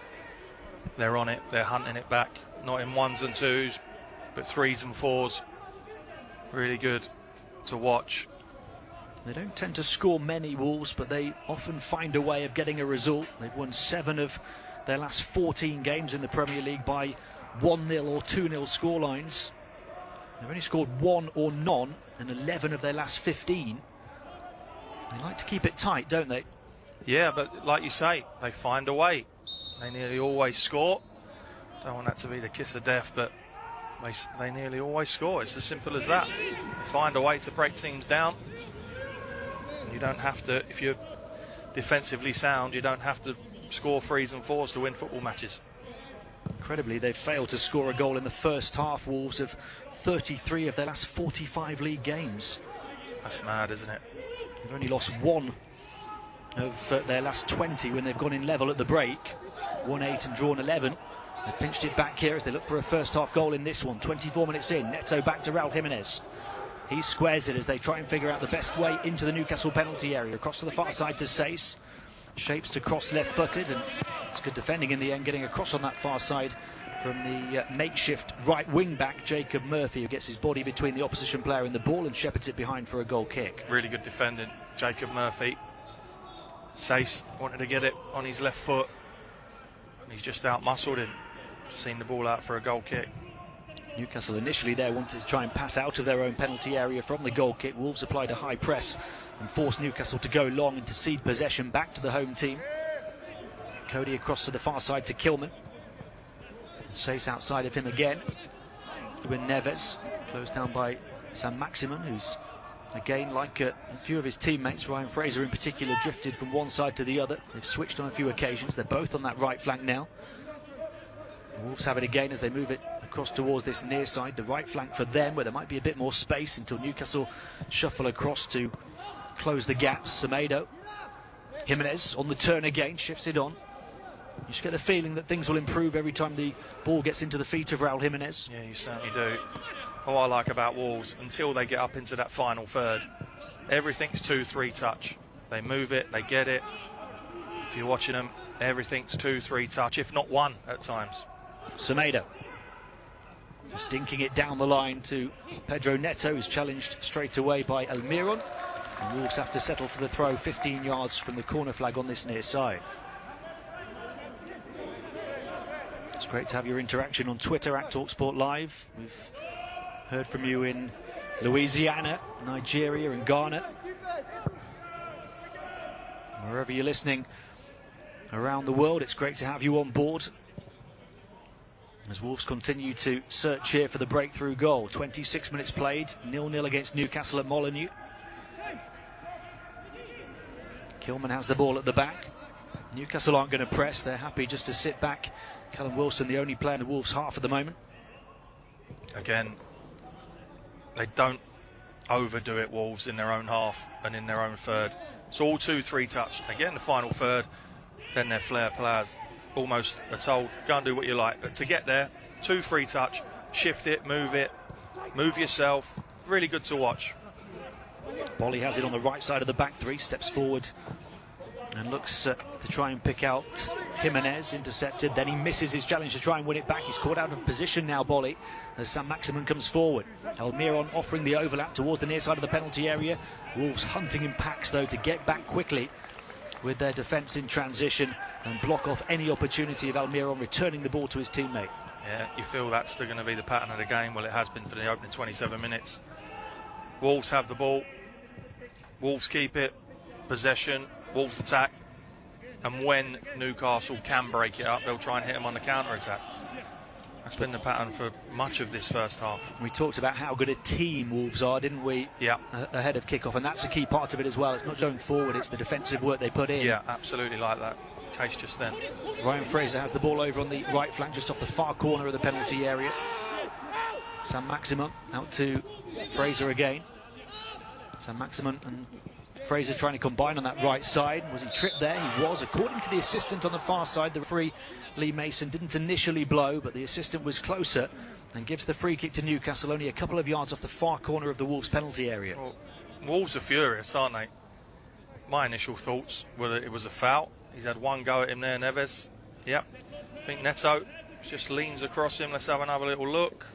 They're on it, they're hunting it back, not in 1s and 2s, but 3s and 4s. Really good to watch. They don't tend to score many, Wolves, but they often find a way of getting a result. They've won 7 of their last 14 games in the Premier League by 1-0 or 2-0 scorelines. They've only scored 1 or none in 11 of their last 15. They like to keep it tight, don't they? Yeah, but like you say, they find a way. They nearly always score. Don't want that to be the kiss of death, but they nearly always score. It's as simple as that. They find a way to break teams down. You don't have to, if you're defensively sound, you don't have to score 3s and 4s to win football matches. Incredibly, they've failed to score a goal in the first half. Wolves of 33 of their last 45 league games. That's mad, isn't it? They've only lost 1 of their last 20 when they've gone in level at the break. Won 8 and drawn 11. They've pinched it back here as they look for a first half goal in this one. 24 minutes in, Neto back to Raul Jimenez. He squares it as they try and figure out the best way into the Newcastle penalty area. Across to the far side to Sace. Shapes to cross left-footed, and it's good defending in the end, getting across on that far side from the makeshift right wing-back Jacob Murphy, who gets his body between the opposition player and the ball and shepherds it behind for a goal kick. Really good defending, Jacob Murphy. Sace wanted to get it on his left foot, and he's just out-muscled him. Seen the ball out for a goal kick. Newcastle initially there wanted to try and pass out of their own penalty area from the goal kick. Wolves applied a high press and forced Newcastle to go long and to cede possession back to the home team. Cody across to the far side to Kilman. Sace outside of him again. With Neves, closed down by Sam Maximin, who's again, like a few of his teammates, Ryan Fraser in particular, drifted from one side to the other. They've switched on a few occasions. They're both on that right flank now. The Wolves have it again as they move it across towards this near side, the right flank for them, where there might be a bit more space until Newcastle shuffle across to close the gaps. Semedo, Jimenez on the turn again, shifts it on. You just get the feeling that things will improve every time the ball gets into the feet of Raul Jimenez. Yeah, you certainly do. What I like about Wolves, until they get up into that final third, everything's 2-3 touch. They move it, they get it. If you're watching them, everything's 2-3 touch, if not 1 at times. Semedo just dinking it down the line to Pedro Neto, who's challenged straight away by Almiron. And Wolves have to settle for the throw 15 yards from the corner flag on this near side. It's great to have your interaction on Twitter at TalkSport Live. We've heard from you in Louisiana, Nigeria and Ghana. Wherever you're listening around the world, it's great to have you on board. As Wolves continue to search here for the breakthrough goal. 26 minutes played, 0-0 against Newcastle at Molineux. Kilman has the ball at the back. Newcastle aren't going to press, they're happy just to sit back. Callum Wilson, the only player in the Wolves' half at the moment. Again, they don't overdo it, Wolves, in their own half and in their own third. It's all 2-3 touch. They get in the final third, then their flair players almost are told, go and do what you like. But to get there, 2-3 touch, shift it, move yourself. Really good to watch. Bolly has it on the right side of the back three, steps forward and looks to try and pick out Jimenez, intercepted. Then he misses his challenge to try and win it back. He's caught out of position now, Bolly, as Sam Maximin comes forward. Almiron offering the overlap towards the near side of the penalty area. Wolves hunting in packs, though, to get back quickly with their defence in transition and block off any opportunity of Almiron returning the ball to his teammate. Yeah, you feel that's going to be the pattern of the game. Well, it has been for the opening 27 minutes. Wolves have the ball. Wolves keep it. Possession. Wolves attack. And when Newcastle can break it up, they'll try and hit them on the counter-attack. That's been the pattern for much of this first half. We talked about how good a team Wolves are, didn't we? Yeah. Ahead of kick-off, and that's a key part of it as well. It's not going forward, it's the defensive work they put in. Yeah, absolutely like that. Case just then. Ryan Fraser has the ball over on the right flank, just off the far corner of the penalty area. Sam Maximin out to Fraser again. Sam Maximin and Fraser trying to combine on that right side. Was he tripped there? He was. According to the assistant on the far side, the referee, Lee Mason, didn't initially blow, but the assistant was closer and gives the free kick to Newcastle, only a couple of yards off the far corner of the Wolves penalty area. Well, Wolves are furious, aren't they? My initial thoughts were that it was a foul. He's had one go at him there, Neves. Yep. I think Neto just leans across him. Let's have another little look.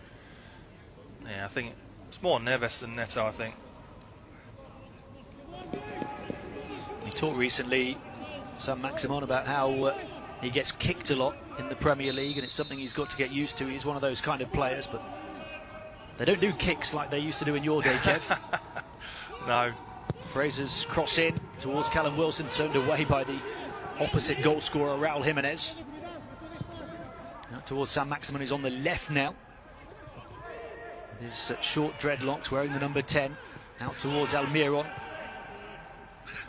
Yeah, I think it's more Neves than Neto, I think. He talked recently, Saint-Maximin, about how he gets kicked a lot in the Premier League, and it's something he's got to get used to. He's one of those kind of players, but they don't do kicks like they used to do in your day, Kev. No. Fraser's cross in towards Callum Wilson, turned away by the opposite goal scorer, Raul Jimenez. Out towards Saint-Maximin, who's on the left now. With his short dreadlocks, wearing the number 10. Out towards Almiron.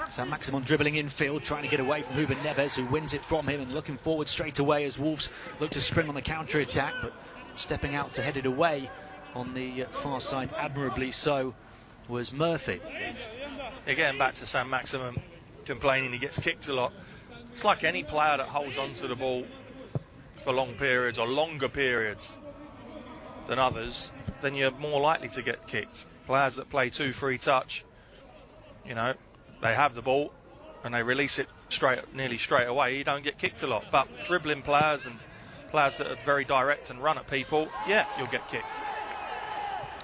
Saint-Maximin dribbling infield, trying to get away from Ruben Neves, who wins it from him, and looking forward straight away as Wolves look to spring on the counter-attack, but stepping out to head it away on the far side, admirably so, was Murphy. You're getting back to Saint-Maximin complaining he gets kicked a lot. It's like any player that holds onto the ball for long periods or longer periods than others, then you're more likely to get kicked. Players that play 2-3 touch, you know, they have the ball and they release it nearly straight away, you don't get kicked a lot. But dribbling players and players that are very direct and run at people, yeah, you'll get kicked.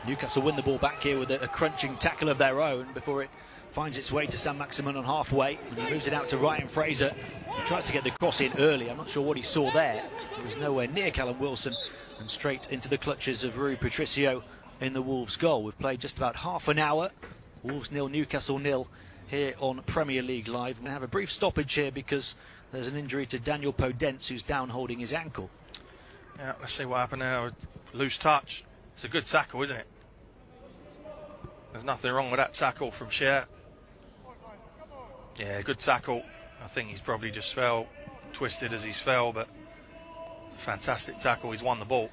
Newcastle win the ball back here with a crunching tackle of their own before it finds its way to Saint-Maximin on halfway, and he moves it out to Ryan Fraser. He tries to get the cross in early. I'm not sure what he saw there. He was nowhere near Callum Wilson, and straight into the clutches of Rui Patricio in the Wolves goal. We've played just about half an hour. Wolves 0, Newcastle 0 here on Premier League Live. We're going to have a brief stoppage here because there's an injury to Daniel Podence, who's down holding his ankle. Yeah, let's see what happened now. Loose touch. It's a good tackle, isn't it? There's nothing wrong with that tackle from Cher. Yeah, good tackle. I think he's probably just fell, twisted as he's fell, but fantastic tackle. He's won the ball.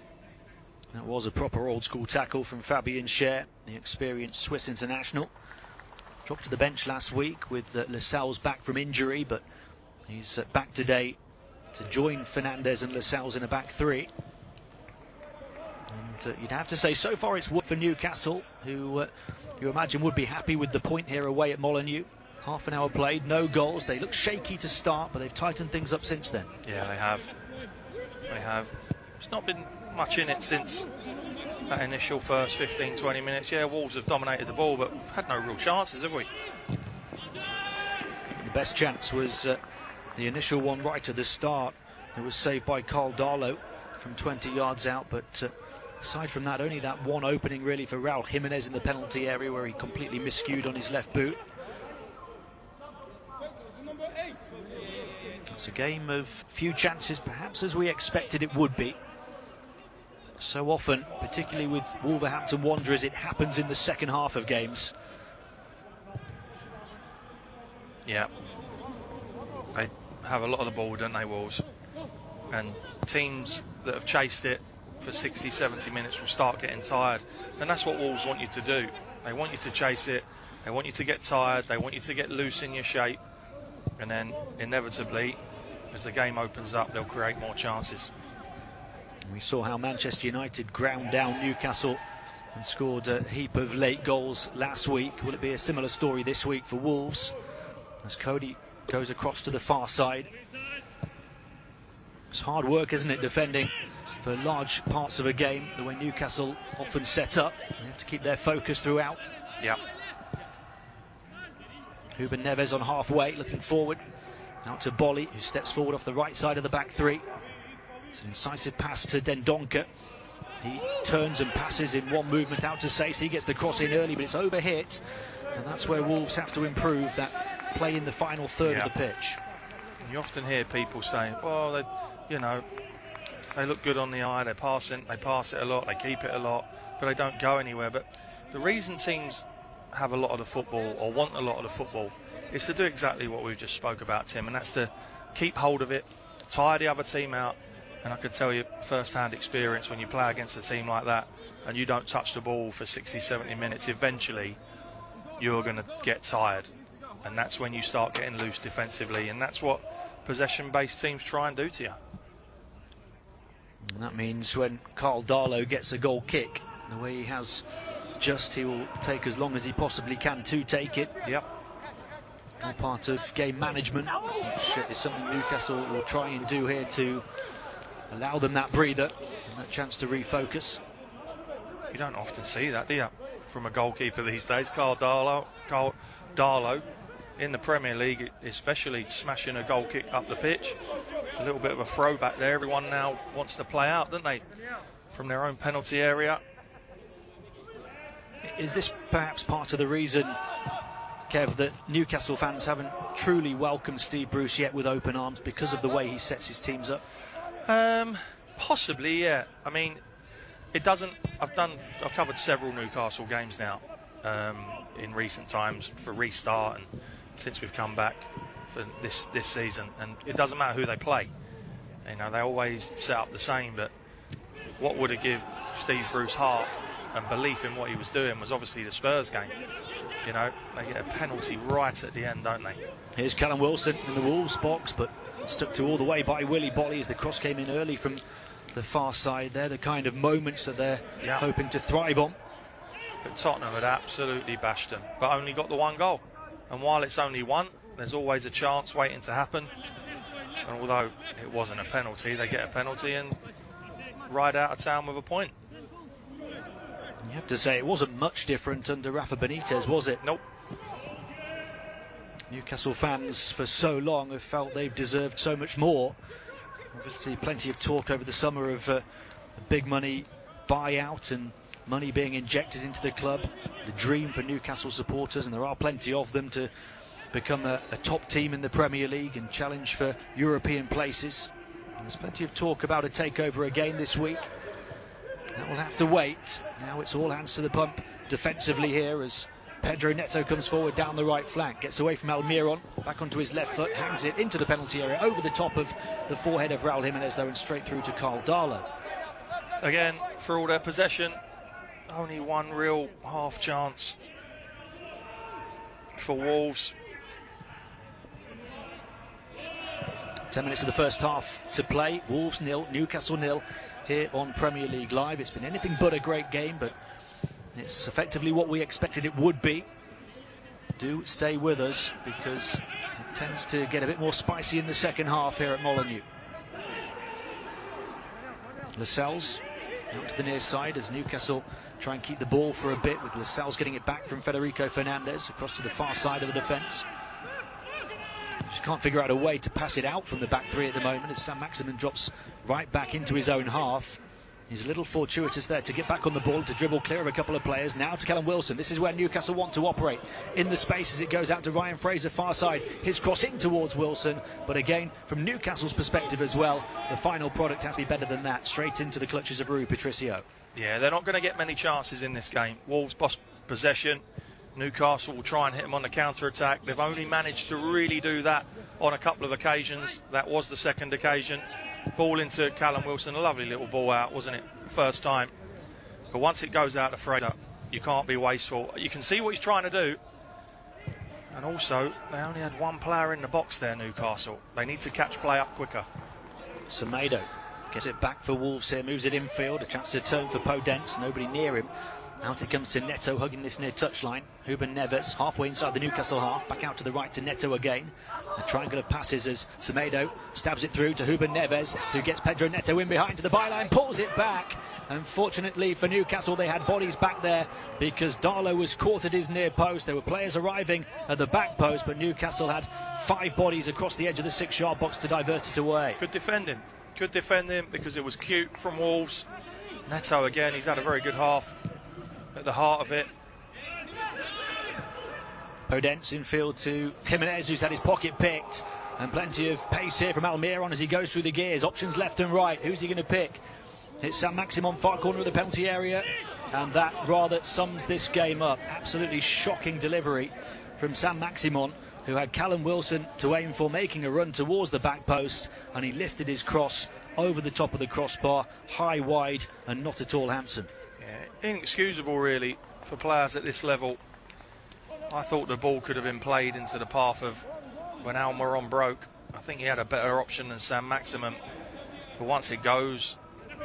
That was a proper old-school tackle from Fabien Cher, the experienced Swiss international. Dropped to the bench last week with Lascelles back from injury, but he's back today to join Fernandes and Lascelles in a back three. And you'd have to say, so far it's worked for Newcastle, who you imagine would be happy with the point here away at Molineux. Half an hour played, no goals. They look shaky to start, but they've tightened things up since then. Yeah, they have. They have. There's not been much in it since that initial first 15-20 minutes. Yeah, Wolves have dominated the ball, but we've had no real chances, have we? The best chance was the initial one right at the start. It was saved by Carl Darlow from 20 yards out, but aside from that, only that one opening really for Raul Jimenez in the penalty area where he completely miscued on his left boot. It's a game of few chances, perhaps as we expected it would be. So often, particularly with Wolverhampton Wanderers, it happens in the second half of games. Yeah. They have a lot of the ball, don't they, Wolves? And teams that have chased it for 60, 70 minutes will start getting tired. And that's what Wolves want you to do. They want you to chase it. They want you to get tired. They want you to get loose in your shape. And then, inevitably, as the game opens up, they'll create more chances. We saw how Manchester United ground down Newcastle and scored a heap of late goals last week. Will it be a similar story this week for Wolves as Cody goes across to the far side? It's hard work, isn't it, defending for large parts of a game, the way Newcastle often set up. They have to keep their focus throughout. Yeah. Ruben Neves on halfway, looking forward. Out to Bolly, who steps forward off the right side of the back three. It's an incisive pass to Dendoncker. He turns and passes in one movement out to Sace. He gets the cross in early, but it's overhit. And that's where Wolves have to improve that play in the final third of the pitch. You often hear people saying, well, they look good on the eye, they pass it a lot, they keep it a lot, but they don't go anywhere. But the reason teams have a lot of the football or want a lot of the football is to do exactly what we've just spoke about, Tim, and that's to keep hold of it, tire the other team out. And I can tell you first-hand experience, when you play against a team like that and you don't touch the ball for 60, 70 minutes, eventually you're going to get tired. And that's when you start getting loose defensively. And that's what possession-based teams try and do to you. And that means when Carl Darlow gets a goal kick, the way he has just, he will take as long as he possibly can to take it. Yep. All part of game management, which is something Newcastle will try and do here to allow them that breather and that chance to refocus. You don't often see that, do you, from a goalkeeper these days? Carl Darlow in the Premier League, especially smashing a goal kick up the pitch. It's a little bit of a throwback there. Everyone now wants to play out, don't they, from their own penalty area. Is this perhaps part of the reason, Kev, that Newcastle fans haven't truly welcomed Steve Bruce yet with open arms because of the way he sets his teams up? Possibly, yeah. I mean, it doesn't. I've covered several Newcastle games now in recent times for Restart and since we've come back for this season, and it doesn't matter who they play. You know, they always set up the same. But what would have given Steve Bruce heart and belief in what he was doing was obviously the Spurs game. You know, they get a penalty right at the end, don't they? Here's Callum Wilson in the Wolves box, but stuck to all the way by Willy Boly as the cross came in early from the far side. They're the kind of moments that they're hoping to thrive on. But Tottenham had absolutely bashed them, but only got the one goal. And while it's only one, there's always a chance waiting to happen. And although it wasn't a penalty, they get a penalty and ride out of town with a point. You have to say it wasn't much different under Rafa Benitez, was it? Nope. Newcastle fans for so long have felt they've deserved so much more. Obviously plenty of talk over the summer of a big money buyout and money being injected into the club. The dream for Newcastle supporters, and there are plenty of them, to become a top team in the Premier League and challenge for European places. And there's plenty of talk about a takeover again this week. That will have to wait. Now it's all hands to the pump defensively here as Pedro Neto comes forward down the right flank, gets away from Almiron, back onto his left foot, hangs it into the penalty area, over the top of the forehead of Raul Jimenez though, and straight through to Carl Darlow. Again, for all their possession, only one real half chance for Wolves. 10 minutes of the first half to play. Wolves 0, Newcastle 0 here on Premier League Live. It's been anything but a great game, but it's effectively what we expected it would be. Do stay with us because it tends to get a bit more spicy in the second half here at Molineux. Lascelles out to the near side as Newcastle try and keep the ball for a bit, with Lascelles getting it back from Federico Fernandez across to the far side of the defence. Just can't figure out a way to pass it out from the back three at the moment as Sam Maximin drops right back into his own half. He's a little fortuitous there to get back on the ball, to dribble clear of a couple of players. Now to Callum Wilson. This is where Newcastle want to operate, in the space as it goes out to Ryan Fraser, far side. His cross in towards Wilson, but again, from Newcastle's perspective as well, the final product has to be better than that. Straight into the clutches of Rui Patricio. Yeah, they're not going to get many chances in this game. Wolves boss possession. Newcastle will try and hit them on the counter-attack. They've only managed to really do that on a couple of occasions. That was the second occasion. Ball into Callum Wilson, a lovely little ball out, wasn't it? First time. But once it goes out to Fraser, you can't be wasteful. You can see what he's trying to do. And also, they only had one player in the box there, Newcastle. They need to catch play up quicker. Semedo gets it back for Wolves here, moves it infield, a chance to turn for Podence, nobody near him. Out it comes to Neto, hugging this near touchline. Ruben Neves halfway inside the Newcastle half, back out to the right to Neto again. A triangle of passes as Semedo stabs it through to Ruben Neves, who gets Pedro Neto in behind to the byline, pulls it back. Unfortunately for Newcastle, they had bodies back there because Darlow was caught at his near post. There were players arriving at the back post, but Newcastle had 5 bodies across the edge of the 6-yard box to divert it away. Good defending. Good defending because it was cute from Wolves. Neto again, he's had a very good half. At the heart of it. Podence infield to Jimenez, who's had his pocket picked, and plenty of pace here from Almiron as he goes through the gears. Options left and right. Who's he going to pick? It's Sam Maximin, far corner of the penalty area, and that rather sums this game up. Absolutely shocking delivery from Sam Maximin, who had Callum Wilson to aim for, making a run towards the back post, and he lifted his cross over the top of the crossbar, high, wide, and not at all handsome. Inexcusable really for players at this level. I thought the ball could have been played into the path of when Almiron broke. I think he had a better option than Sam Maximin, but once it goes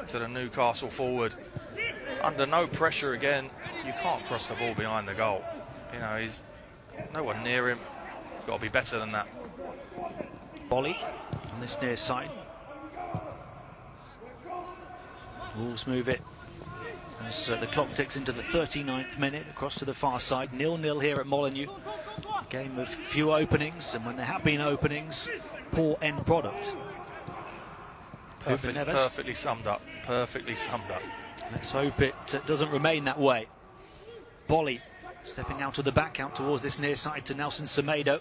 to the Newcastle forward under no pressure again, you can't cross the ball behind the goal. You know, he's no one near him. Got to be better than that. Volley on this near side. Wolves move it as the clock ticks into the 39th minute, across to the far side. 0-0 here at Molineux. A game of few openings, and when there have been openings, poor end product. Perfectly summed up. Perfectly summed up. Let's hope it doesn't remain that way. Bolly stepping out of the back, out towards this near side to Nelson Semedo.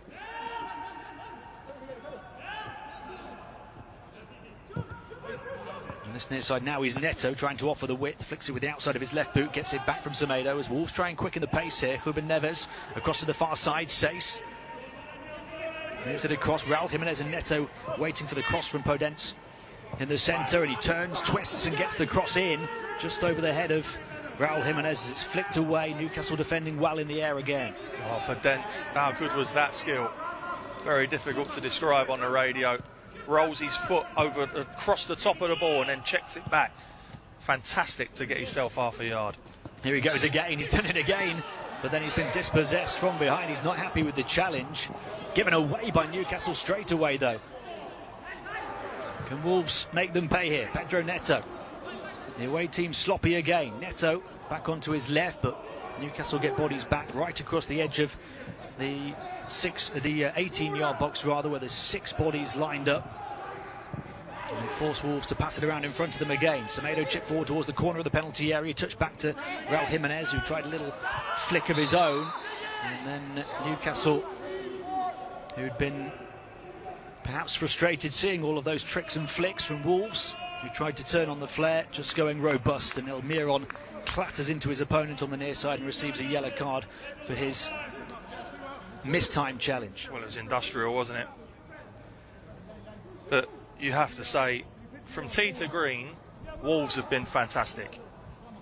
And this near side now is Neto trying to offer the width, flicks it with the outside of his left boot, gets it back from Semedo as Wolves try and quicken the pace here. Ruben Neves across to the far side, Sace moves it across. Raul Jimenez and Neto waiting for the cross from Podence in the centre, and he turns, twists and gets the cross in just over the head of Raul Jimenez as it's flicked away. Newcastle defending well in the air again. Oh, Podence, how good was that skill? Very difficult to describe on the radio. Rolls his foot over across the top of the ball and then checks it back. Fantastic to get himself half a yard. Here he goes again, he's done it again, but then he's been dispossessed from behind. He's not happy with the challenge. Given away by Newcastle straight away though. Can Wolves make them pay here? Pedro Neto. The away team sloppy again. Neto back onto his left, but Newcastle get bodies back right across the edge of the 18-yard box rather, where there's 6 bodies lined up. And force Wolves to pass it around in front of them again. Semedo chip forward towards the corner of the penalty area, touch back to Raul Jimenez, who tried a little flick of his own. And then Newcastle, who'd been perhaps frustrated seeing all of those tricks and flicks from Wolves, who tried to turn on the flare, just going robust, and Almiron clatters into his opponent on the near side and receives a yellow card for his mistimed challenge. Well, it was industrial, wasn't it? But you have to say, from tee to green, Wolves have been fantastic.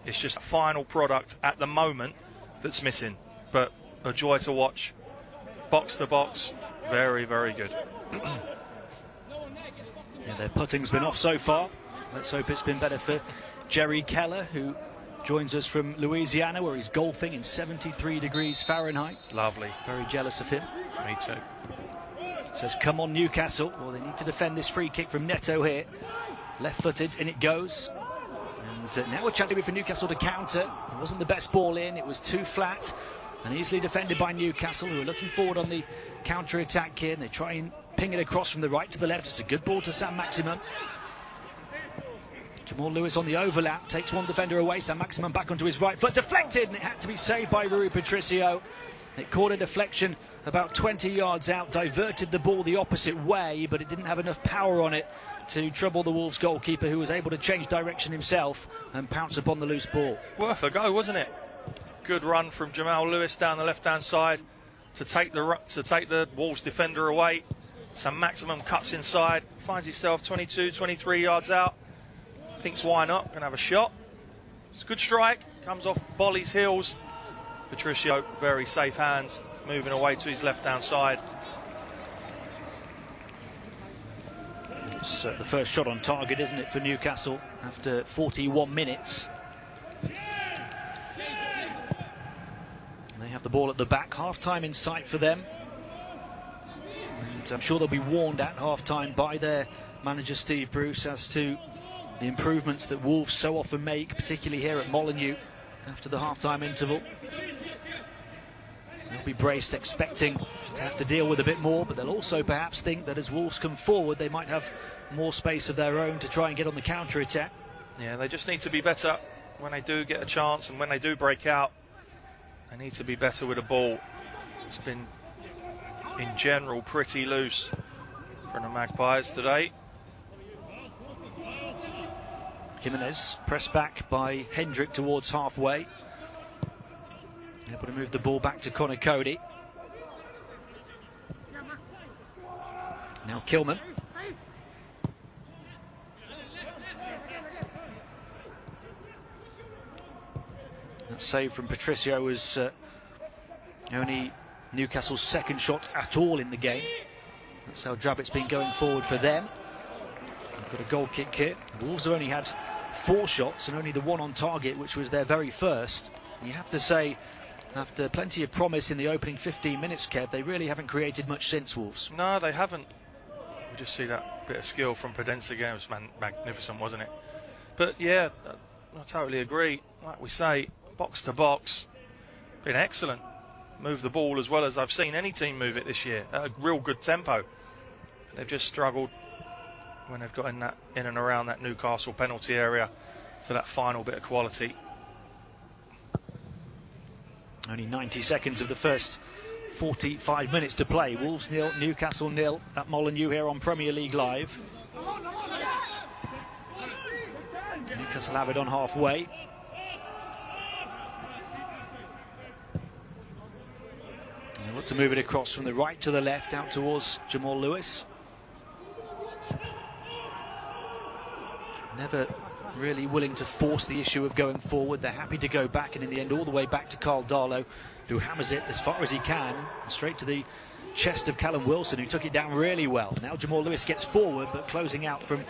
It's just the final product at the moment that's missing. But a joy to watch. Box to box, very, very good. Yeah, their putting's been off so far. Let's hope it's been better for Jerry Keller, who joins us from Louisiana, where he's golfing in 73 degrees Fahrenheit. Lovely. Very jealous of him. Me too. Says, come on, Newcastle. Well, they need to defend this free kick from Neto here. Left-footed, in it goes. And now a chance for Newcastle to counter. It wasn't the best ball in. It was too flat and easily defended by Newcastle, who are looking forward on the counter-attack here. And they try and ping it across from the right to the left. It's a good ball to Sam Maximum. Jamal Lewis on the overlap, takes one defender away. Sam Maximum back onto his right foot, deflected, and it had to be saved by Rui Patricio. It caught a deflection about 20 yards out, diverted the ball the opposite way, but it didn't have enough power on it to trouble the Wolves goalkeeper, who was able to change direction himself and pounce upon the loose ball. Worth a go, wasn't it? Good run from Jamal Lewis down the left-hand side to take the Wolves defender away. Sam Maximum cuts inside, finds himself 22, 23 yards out. Thinks, why not? Gonna have a shot. It's a good strike. Comes off Bolly's heels. Patricio, very safe hands, moving away to his left-hand side. It's the first shot on target, isn't it, for Newcastle after 41 minutes. And they have the ball at the back. Half-time in sight for them. And I'm sure they'll be warned at half-time by their manager, Steve Bruce, as to the improvements that Wolves so often make, particularly here at Molineux after the half-time interval. They'll be braced, expecting to have to deal with a bit more, but they'll also perhaps think that as Wolves come forward, they might have more space of their own to try and get on the counter-attack. Yeah, they just need to be better when they do get a chance, and when they do break out, they need to be better with the ball. It's been, in general, pretty loose for the Magpies today. Jimenez pressed back by Hendrick towards halfway. Able to move the ball back to Connor Cody. Now Kilman. That save from Patricio was only Newcastle's second shot at all in the game. That's how Drabbit's been going forward for them. They've got a goal kick here. Wolves have only had 4 shots and only the one on target, which was their very first. You have to say, After plenty of promise in the opening 15 minutes, Kev, they really haven't created much since, Wolves. No, they haven't. We just see that bit of skill from Podence again. It was magnificent, wasn't it? But yeah, I totally agree. Like we say, box to box, been excellent. Move the ball as well as I've seen any team move it this year at a real good tempo. They've just struggled when they've got in and around that Newcastle penalty area for that final bit of quality. Only 90 seconds of the first 45 minutes to play. Wolves 0, Newcastle 0 at Molineux here on Premier League Live. Newcastle have it on halfway. And they look to move it across from the right to the left out towards Jamal Lewis. Never really willing to force the issue of going forward. They're happy to go back, and in the end all the way back to Carl Darlow, who hammers it as far as he can straight to the chest of Callum Wilson, who took it down really well. Now Jamal Lewis gets forward, but closing out from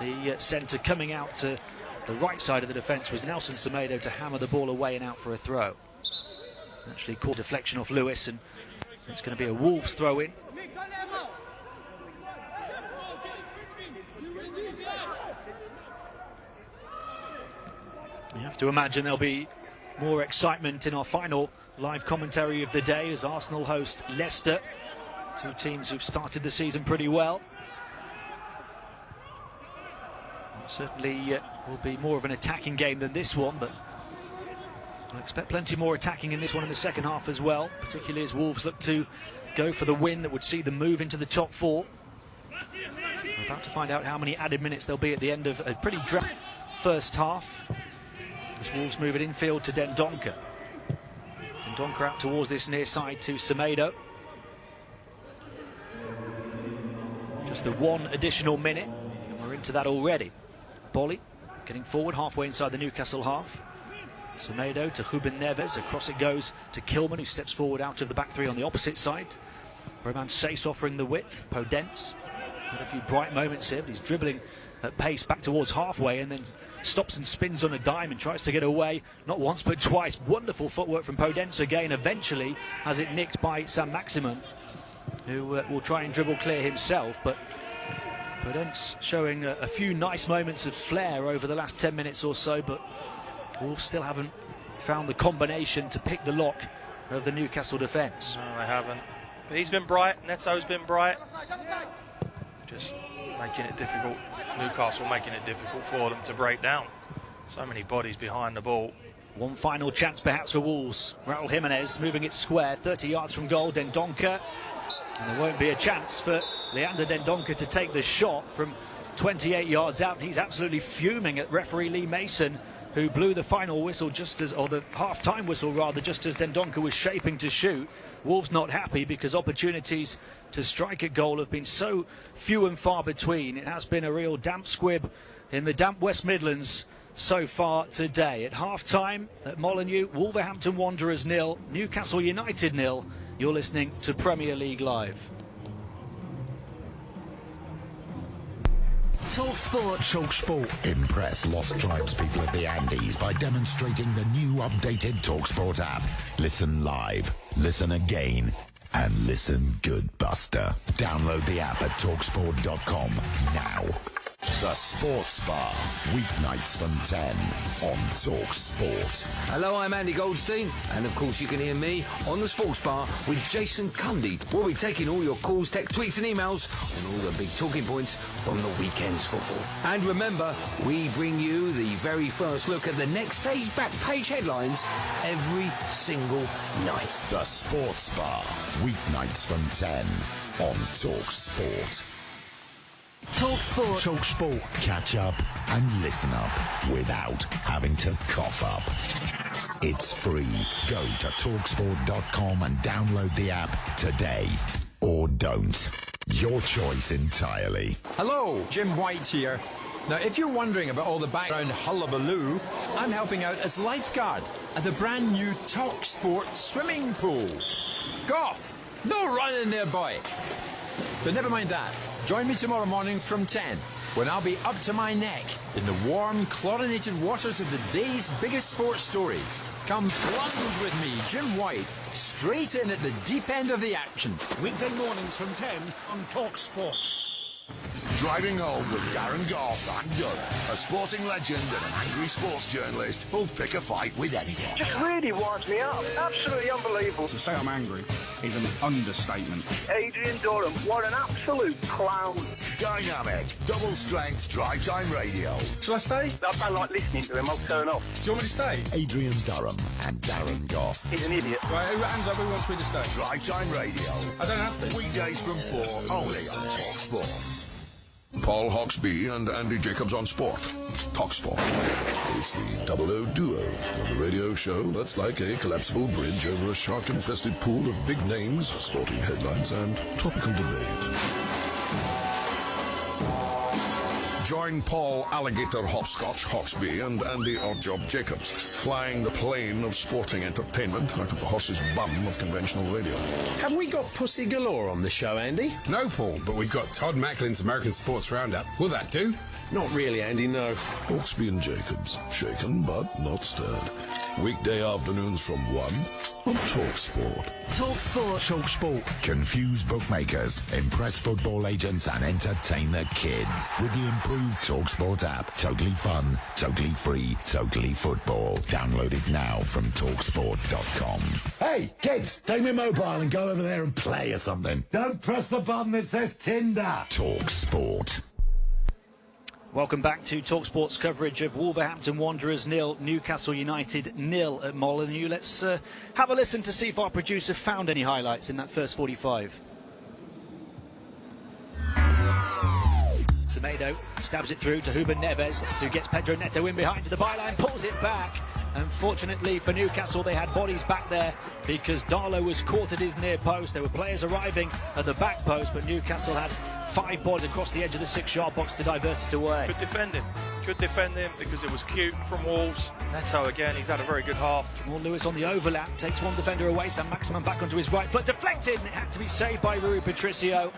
the centre, coming out to the right side of the defence was Nelson Semedo to hammer the ball away and out for a throw. Actually caught deflection off Lewis, and it's going to be a Wolves throw in. You have to imagine there'll be more excitement in our final live commentary of the day as Arsenal host Leicester. Two teams who've started the season pretty well. It certainly will be more of an attacking game than this one, but I expect plenty more attacking in this one in the second half as well, particularly as Wolves look to go for the win that would see them move into the top four. We're about to find out how many added minutes there'll be at the end of a pretty dry first half. As Wolves move it infield to Dendoncker. Dendoncker out towards this near side to Semedo. Just the one additional minute, and we're into that already. Bolly getting forward halfway inside the Newcastle half. Semedo to Ruben Neves, across it goes to Kilman, who steps forward out of the back three on the opposite side. Roman Sace offering the width. Podence had a few bright moments here, but he's dribbling at pace back towards halfway and then stops and spins on a dime and tries to get away, not once but twice. Wonderful footwork from Podence again, eventually has it nicked by Sam Maximin, who will try and dribble clear himself, but Podence showing a few nice moments of flair over the last 10 minutes or so, but Wolves still haven't found the combination to pick the lock of the Newcastle defence. No, they haven't. But he's been bright, Neto's been bright. Just making it difficult, Newcastle making it difficult for them to break down. So many bodies behind the ball. One final chance perhaps for Wolves. Raul Jimenez moving it square, 30 yards from goal. Dendoncker, and there won't be a chance for Leander Dendoncker to take the shot from 28 yards out. He's absolutely fuming at referee Lee Mason, who blew the final whistle just as, or the half-time whistle rather, just as Dendoncker was shaping to shoot. Wolves not happy because opportunities to strike at goal have been so few and far between. It has been a real damp squib in the damp West Midlands so far today. At half-time at Molineux, Wolverhampton Wanderers 0, Newcastle United 0. You're listening to Premier League Live. Talk Sport. Talk Sport. Impress lost tribespeople of the Andes by demonstrating the new updated Talk Sport app. Listen live, listen again, and listen good, Buster. Download the app at talksport.com now. The Sports Bar, weeknights from 10 on Talk Sport. Hello, I'm Andy Goldstein, and of course you can hear me on the Sports Bar with Jason Cundy. We'll be taking all your calls, texts, tweets and emails on all the big talking points from the weekend's football. And remember, we bring you the very first look at the next day's back page headlines every single night. The Sports Bar, weeknights from 10 on Talk Sport. Talk Sport. Talk Sport. Catch up and listen up without having to cough up. It's free. Go to talksport.com and download the app today. Or don't. Your choice entirely. Hello, Jim White here. Now, if you're wondering about all the background hullabaloo, I'm helping out as lifeguard at the brand new Talk Sport swimming pool. Golf! No running there, boy! But never mind that. Join me tomorrow morning from 10 when I'll be up to my neck in the warm, chlorinated waters of the day's biggest sports stories. Come plunge with me, Jim White, straight in at the deep end of the action. Weekday mornings from 10 on Talk Sport. Driving home with Darren Goff and Durham, a sporting legend and an angry sports journalist who'll pick a fight with anyone. Just really winds me up. Absolutely unbelievable. To say I'm angry is an understatement. Adrian Durham, what an absolute clown. Dynamic, double-strength drive time radio. Shall I stay? I don't like listening to him. I'll turn off. Do you want me to stay? Adrian Durham and Darren Goff. He's an idiot. Right, hands up, who wants me to stay? Drive time radio. I don't have to. Weekdays from 4, only on Talk Sport. Paul Hawksbee and Andy Jacobs on Sport. Talk Sport. It's the double O duo of the radio show that's like a collapsible bridge over a shark-infested pool of big names, sporting headlines and topical debate. Join Paul Alligator Hopscotch Hawksbee and Andy Oddjob Jacobs, flying the plane of sporting entertainment out of the horse's bum of conventional radio. Have we got pussy galore on the show, Andy? No, Paul, but we've got Todd Macklin's American Sports Roundup. Will that do? Not really, Andy, no. Hawksbee and Jacobs, shaken but not stirred. Weekday afternoons from 1 on Talk Sport. Talk Sport. Talk Sport. Confuse bookmakers, impress football agents and entertain the kids with the improved Talk Sport app. Totally fun, totally free, totally football. Download it now from talksport.com. Hey, kids, take my mobile and go over there and play or something. Don't press the button that says Tinder. Talk Sport. Welcome back to TalkSport's coverage of Wolverhampton Wanderers 0, Newcastle United 0 at Molineux. Let's have a listen to see if our producer found any highlights in that first 45. Semedo stabs it through to Ruben Neves, who gets Pedro Neto in behind to the byline, pulls it back. Unfortunately for Newcastle, they had bodies back there because Darlow was caught at his near post. There were players arriving at the back post, but Newcastle had 5 bodies across the edge of the 6-yard box to divert it away. Could defend him because it was cute from Wolves. Neto again, he's had a very good half. More Lewis on the overlap, takes one defender away. Sam Maximan back onto his right foot, deflected, and it had to be saved by Rui Patricio.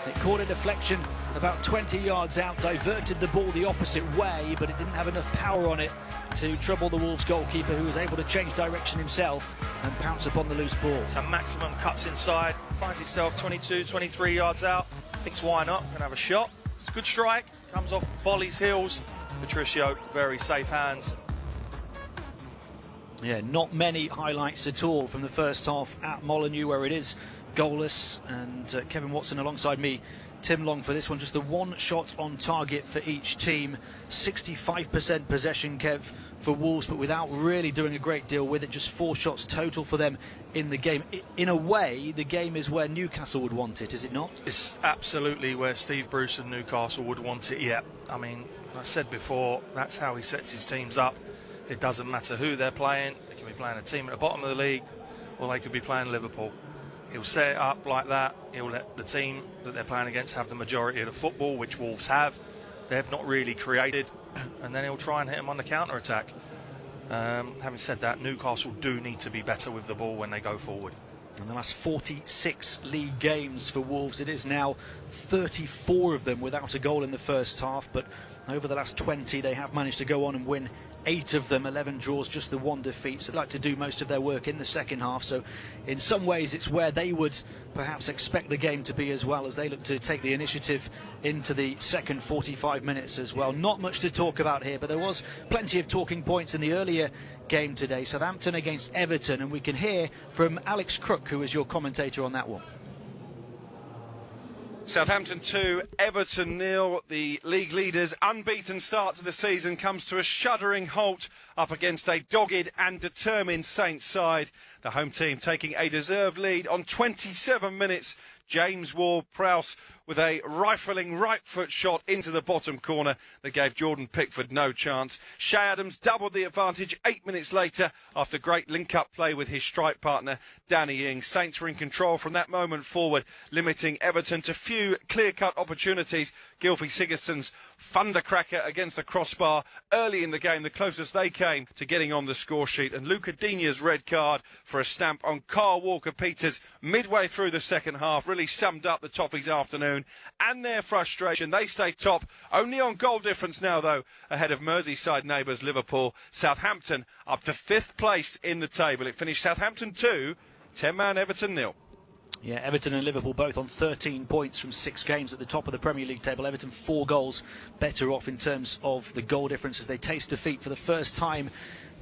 It caught a deflection about 20 yards out, diverted the ball the opposite way, but it didn't have enough power on it to trouble the Wolves goalkeeper, who was able to change direction himself and pounce upon the loose ball. Sam Maximum cuts inside, finds himself 22, 23 yards out, thinks why not, can have a shot. It's a good strike, comes off Bolly's heels. Patricio, very safe hands. Yeah, not many highlights at all from the first half at Molineux, where it is goalless, and Kevin Watson alongside me, Tim Long, for this one. Just the one shot on target for each team. 65% possession, Kev, for Wolves, but without really doing a great deal with it. Just 4 shots total for them in the game. In a way, the game is where Newcastle would want it, is it not? It's absolutely where Steve Bruce and Newcastle would want it, yeah. I mean, I said before, that's how he sets his teams up. It doesn't matter who they're playing. They can be playing a team at the bottom of the league, or they could be playing Liverpool. He'll set it up like that. He'll let the team that they're playing against have the majority of the football, which Wolves have. They've not really created, and then he'll try and hit them on the counter-attack. Having said that, Newcastle do need to be better with the ball when they go forward. In the last 46 league games for Wolves, it is now 34 of them without a goal in the first half, but over the last 20 they have managed to go on and win 8 of them, 11 draws, just the 1 defeat. So they'd like to do most of their work in the second half. So in some ways it's where they would perhaps expect the game to be, as well, as they look to take the initiative into the second 45 minutes as well. Not much to talk about here, but there was plenty of talking points in the earlier game today. Southampton against Everton, and we can hear from Alex Crook, who is your commentator on that one. Southampton 2, Everton 0. The league leaders' unbeaten start to the season comes to a shuddering halt up against a dogged and determined Saints side. The home team taking a deserved lead on 27 minutes. James Ward-Prowse with a rifling right foot shot into the bottom corner that gave Jordan Pickford no chance. Shay Adams doubled the advantage 8 minutes later after great link-up play with his strike partner Danny Ings. Saints were in control from that moment forward, limiting Everton to few clear-cut opportunities. Gylfi Sigurdsson's thundercracker against the crossbar early in the game, the closest they came to getting on the score sheet, and Luca Digne's red card for a stamp on Carl Walker-Peters midway through the second half really summed up the Toffees' afternoon. afternoon and their frustration. They stay top, only on goal difference now, though, ahead of Merseyside neighbours Liverpool. Southampton up to 5th place in the table. It finished Southampton 2, 10-man Everton 0. Yeah, Everton and Liverpool both on 13 points from 6 games at the top of the Premier League table. Everton 4 goals better off in terms of the goal difference as they taste defeat for the first time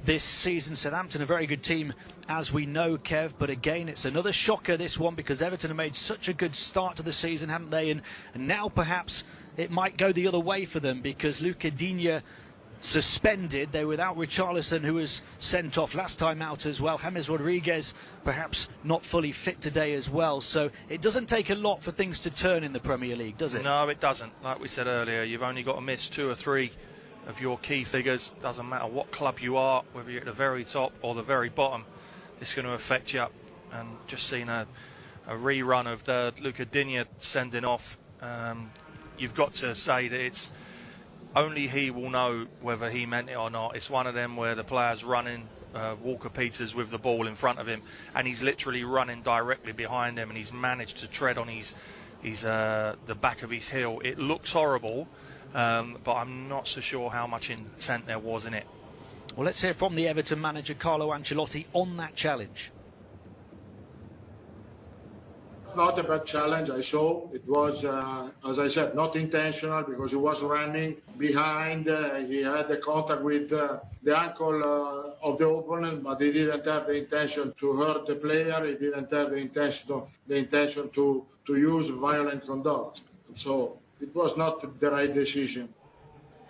this season. Southampton, a very good team, as we know, Kev, but again, it's another shocker, this one, because Everton have made such a good start to the season, haven't they? And now perhaps it might go the other way for them, because Luca Digne suspended. They're without Richarlison, who was sent off last time out as well. James Rodriguez perhaps not fully fit today as well. So it doesn't take a lot for things to turn in the Premier League, does it? No, it doesn't. Like we said earlier, you've only got to miss 2 or 3 of your key figures. Doesn't matter what club you are, whether you're at the very top or the very bottom, it's going to affect you. And just seen a rerun of the Luca Digne sending off. You've got to say that it's only he will know whether he meant it or not. It's one of them where the player's running, Walker-Peters with the ball in front of him, and he's literally running directly behind him, and he's managed to tread on the back of his heel. It looks horrible, but I'm not so sure how much intent there was in it. Well, let's hear from the Everton manager, Carlo Ancelotti, on that challenge. Not a bad challenge. I saw it was, as I said, not intentional, because he was running behind. He had the contact with the ankle of the opponent, but he didn't have the intention to hurt the player. He didn't have the intention to use violent conduct. So it was not the right decision.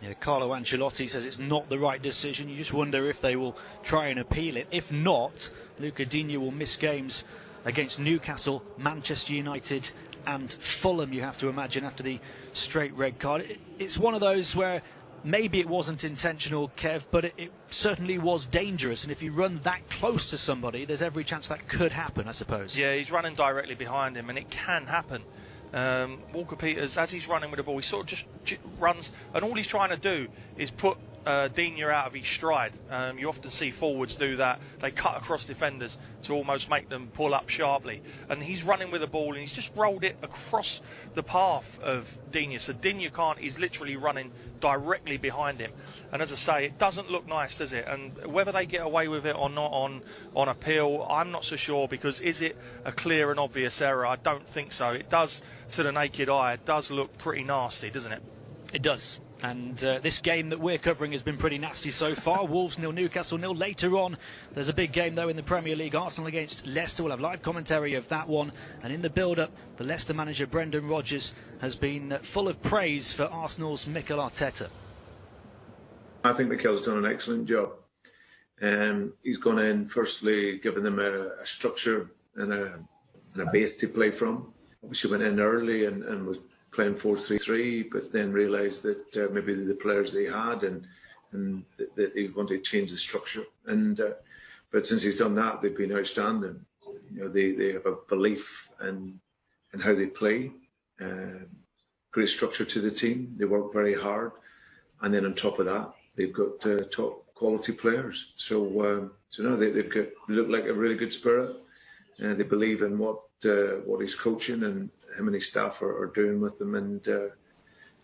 Yeah, Carlo Ancelotti says it's not the right decision. You just wonder if they will try and appeal it. If not, Luca Digne will miss games against Newcastle, Manchester United and Fulham, you have to imagine, after the straight red card. It's one of those where maybe it wasn't intentional, Kev, but it certainly was dangerous. And if you run that close to somebody, there's every chance that could happen, I suppose. Yeah, he's running directly behind him, and it can happen. Walker-Peters, as he's running with the ball, he sort of just runs, and all he's trying to do is put Digne out of his stride. You often see forwards do that. They cut across defenders to almost make them pull up sharply. And he's running with the ball, and he's just rolled it across the path of Digne. So Digne can't, he's literally running directly behind him. And as I say, it doesn't look nice, does it? And whether they get away with it or not on appeal, I'm not so sure, because is it a clear and obvious error? I don't think so. It does, to the naked eye, it does look pretty nasty, doesn't it? It does. And this game that we're covering has been pretty nasty so far. Wolves 0, Newcastle 0. Later on, there's a big game, though, in the Premier League. Arsenal against Leicester. We'll have live commentary of that one. And in the build-up, the Leicester manager, Brendan Rodgers, has been full of praise for Arsenal's Mikel Arteta. I think Mikel's done an excellent job. He's gone in, firstly, giving them a structure and a base to play from. Obviously went in early and was playing 4-3-3, but then realised that maybe the players they had and that he wanted to change the structure. But since he's done that, they've been outstanding. You know, they have a belief in how they play, great structure to the team. They work very hard, and then on top of that, they've got top quality players. So no, they look like a really good spirit. They believe in what he's coaching and him and his staff are doing with them, and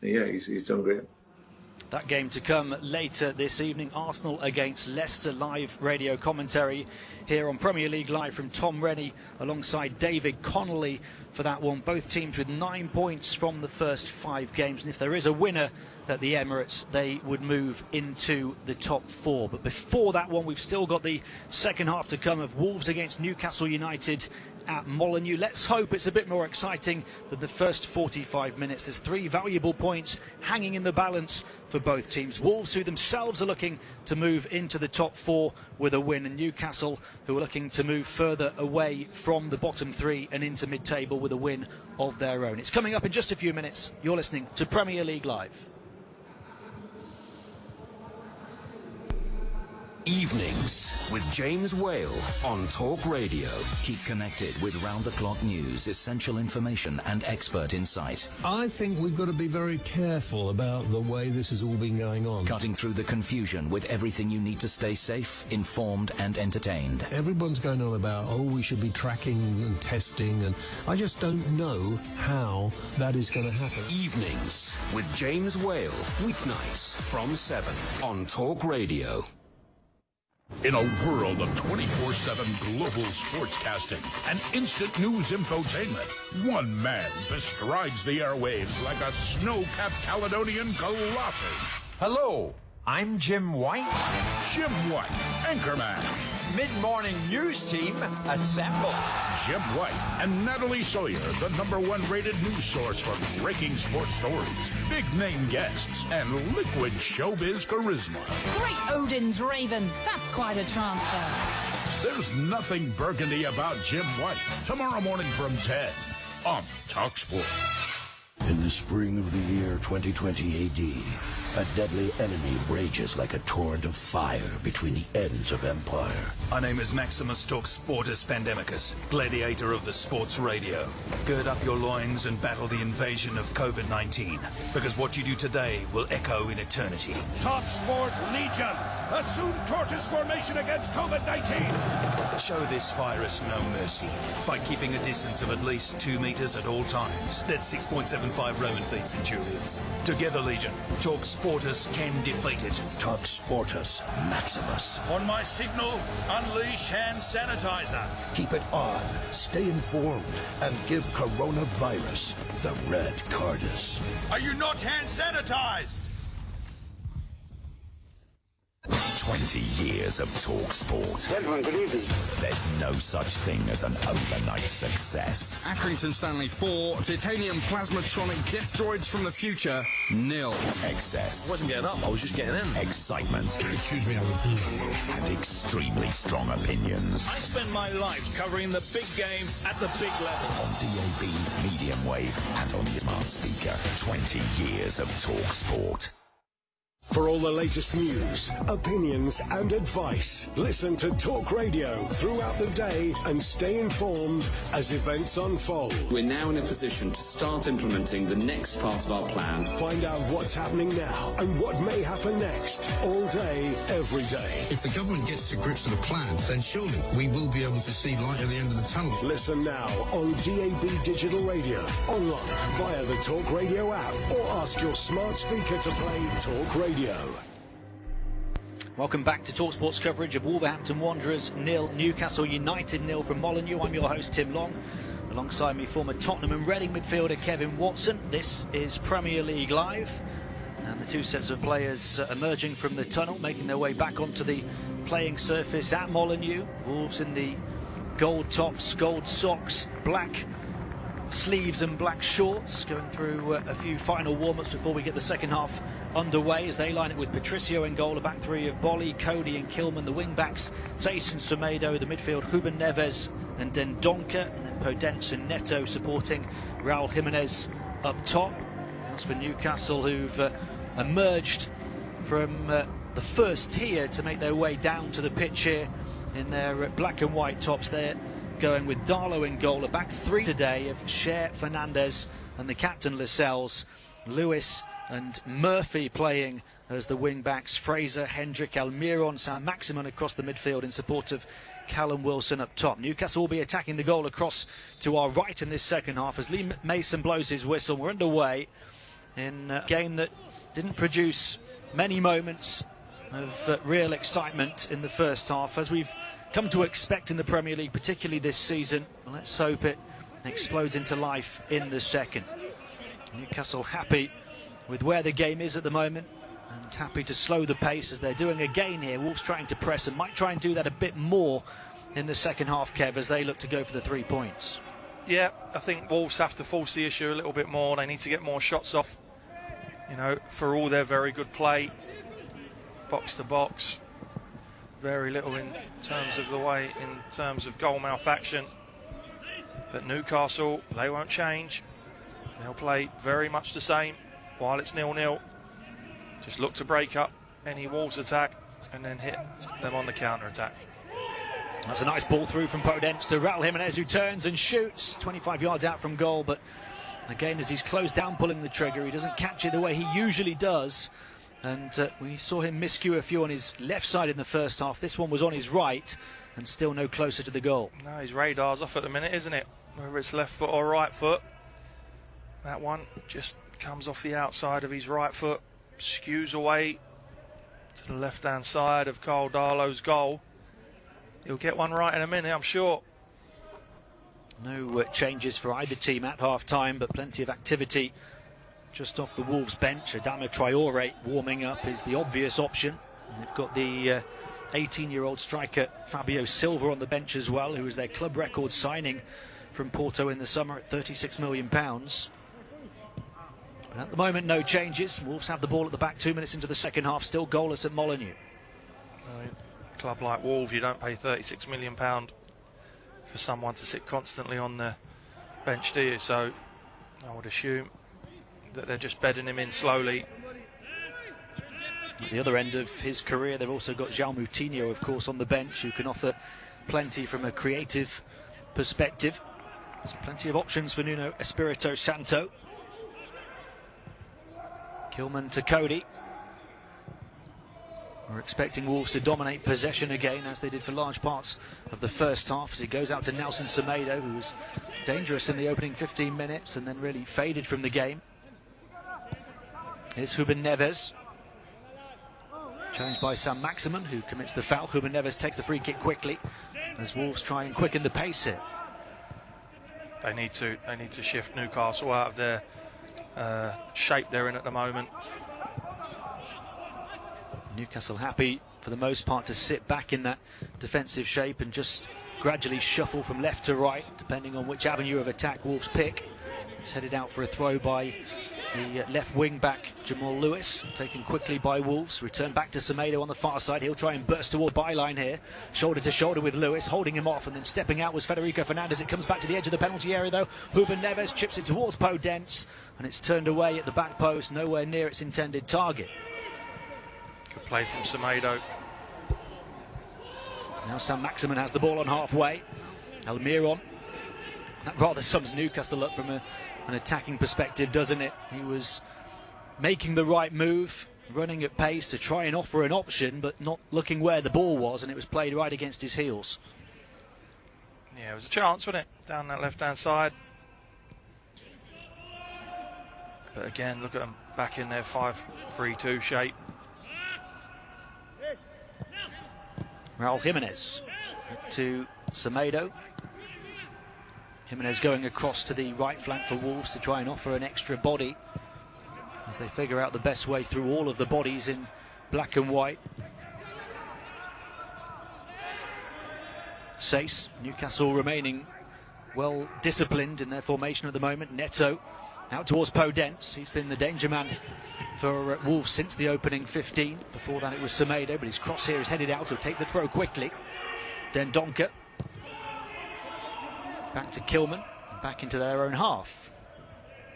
yeah, he's done great. That game to come later this evening, Arsenal against Leicester. Live radio commentary here on Premier League Live from Tom Rennie alongside David Connolly for that one. Both teams with 9 points from the first 5 games, and if there is a winner at the Emirates, they would move into the top 4. But before that one, we've still got the second half to come of Wolves against Newcastle United at Molineux. Let's hope it's a bit more exciting than the first 45 minutes. There's 3 valuable points hanging in the balance for both teams. Wolves, who themselves are looking to move into the top 4 with a win, and Newcastle, who are looking to move further away from the bottom 3 and into mid-table with a win of their own. It's coming up in just a few minutes. You're listening to Premier League Live. Evenings with James Whale on Talk Radio. Keep connected with round-the-clock news, essential information and expert insight. I think we've got to be very careful about the way this has all been going on. Cutting through the confusion with everything you need to stay safe, informed and entertained. Everyone's going on about, we should be tracking and testing, and I just don't know how that is going to happen. Evenings with James Whale. Weeknights from 7 on Talk Radio. In a world of 24/7 global sportscasting and instant news infotainment, one man bestrides the airwaves like a snow-capped Caledonian colossus. Hello, I'm Jim White. Jim White, anchorman. Mid-morning news team, assemble. Jim White and Natalie Sawyer, the #1 rated news source for breaking sports stories, big-name guests, and liquid showbiz charisma. Great Odin's Raven. That's quite a transfer. There's nothing burgundy about Jim White. Tomorrow morning from 10 on TalkSport. In the spring of the year 2020 AD, a deadly enemy rages like a torrent of fire between the ends of empire. My name is Maximus Talksportus Pandemicus, gladiator of the sports radio. Gird up your loins and battle the invasion of COVID-19, because what you do today will echo in eternity. TalkSport Legion. Assume tortoise formation against COVID-19. Show this virus no mercy by keeping a distance of at least 2 meters at all times. That's 6.75 Roman feet centurions. Together, Legion, TalkSportus can defeat it. TalkSportus Maximus. On my signal, unleash hand sanitizer. Keep it on, stay informed, and give coronavirus the red cardus. Are you not hand sanitized? 20 years of Talk Sport. Gentlemen, good evening. There's no such thing as an overnight success. Accrington Stanley 4, titanium plasmatronic death droids from the future, 0. Excess. I wasn't getting up, I was just getting in. Excitement. Excuse me, And extremely strong opinions. I spend my life covering the big games at the big level. On DAB, medium wave, and on your smart speaker. 20 years of Talk Sport. For all the latest news, opinions and advice, listen to Talk Radio throughout the day and stay informed as events unfold. We're now in a position to start implementing the next part of our plan. Find out what's happening now and what may happen next, all day, every day. If the government gets to grips with the plan, then surely we will be able to see light at the end of the tunnel. Listen now on DAB Digital Radio, online, via the Talk Radio app, or ask your smart speaker to play Talk Radio. Welcome back to TalkSport's coverage of Wolverhampton Wanderers 0, Newcastle United 0 from Molineux. I'm your host Tim Long. Alongside me, former Tottenham and Reading midfielder Kevin Watson. This is Premier League Live. And the two sets of players emerging from the tunnel, making their way back onto the playing surface at Molineux. Wolves in the gold tops, gold socks, black sleeves and black shorts, going through a few final warm-ups before we get the second half underway as they line it with Patricio in goal, a back three of Bolly, Cody and Kilman, the wing-backs, Jason Semedo, the midfield, Ruben Neves and Dendonka, and then Podence and Neto supporting Raul Jimenez up top. As for Newcastle, who've emerged from the first tier to make their way down to the pitch here in their black and white tops, they're going with Darlow in goal, a back three today of Cher, Fernandez and the captain Lascelles, Lewis and Murphy playing as the wing-backs, Fraser, Hendrick, Almiron, Saint-Maximin across the midfield in support of Callum Wilson up top. Newcastle will be attacking the goal across to our right in this second half as Lee Mason blows his whistle. We're underway in a game that didn't produce many moments of real excitement in the first half, as we've come to expect in the Premier League, particularly this season. Well, let's hope it explodes into life in the second. Newcastle happy with where the game is at the moment and happy to slow the pace as they're doing again here. Wolves trying to press and might try and do that a bit more in the second half, Kev, as they look to go for the 3 points. Yeah, I think Wolves have to force the issue a little bit more. They need to get more shots off, you know, for all their very good play, box to box. Very little in terms of goal mouth action. But Newcastle, they won't change. They'll play very much the same while it's 0-0. Just look to break up any Wolves attack and then hit them on the counter-attack. That's a nice ball through from Podence to Raul Jimenez, who turns and shoots 25 yards out from goal, but again, as he's closed down pulling the trigger, he doesn't catch it the way he usually does. And we saw him miscue a few on his left side in the first half. This one was on his right and still no closer to the goal. No, his radar's off at the minute, isn't it? Whether it's left foot or right foot. That one just comes off the outside of his right foot, skews away to the left-hand side of Carl Darlow's goal. He'll get one right in a minute, I'm sure. No changes for either team at half-time, but plenty of activity just off the Wolves bench. Adama Traore warming up is the obvious option. And they've got the 18-year-old striker Fabio Silva on the bench as well, who was their club record signing from Porto in the summer at £36 million. But at the moment, no changes. Wolves have the ball at the back 2 minutes into the second half, still goalless at Molineux. A club like Wolves, you don't pay £36 million for someone to sit constantly on the bench, do you? So I would assume that they're just bedding him in slowly. At the other end of his career, they've also got João Moutinho, of course, on the bench, who can offer plenty from a creative perspective. So plenty of options for Nuno Espirito Santo. Kilman to Cody. We're expecting Wolves to dominate possession again, as they did for large parts of the first half, as he goes out to Nelson Semedo, who was dangerous in the opening 15 minutes and then really faded from the game. Here's Ruben Neves. Challenged by Sam Maximin, who commits the foul. Ruben Neves takes the free kick quickly as Wolves try and quicken the pace here. They need to shift Newcastle out of their shape they're in at the moment. Newcastle happy for the most part to sit back in that defensive shape and just gradually shuffle from left to right, depending on which avenue of attack Wolves pick. It's headed out for a throw by the left wing back Jamal Lewis, taken quickly by Wolves. Return back to Semedo on the far side. He'll try and burst toward byline here, shoulder to shoulder with Lewis, holding him off, and then stepping out was Federico Fernandez. It comes back to the edge of the penalty area though. Ruben Neves chips it towards Podence, and it's turned away at the back post, nowhere near its intended target. Good play from Semedo. Now Sam Maximin has the ball on halfway. Almiron. That rather sums Newcastle up from an attacking perspective, doesn't it? He was making the right move, running at pace to try and offer an option, but not looking where the ball was, and it was played right against his heels. Yeah, it was a chance, wasn't it? Down that left-hand side. But again, look at them back in their 5-3-2 shape. Raul Jimenez to Semedo. Jimenez going across to the right flank for Wolves to try and offer an extra body as they figure out the best way through all of the bodies in black and white. Sace, Newcastle remaining well disciplined in their formation at the moment. Neto out towards Podence. He's been the danger man for Wolves since the opening 15. Before that it was Semedo, but his cross here is headed out. He'll take the throw quickly. Dendoncker. Back to Kilman, back into their own half.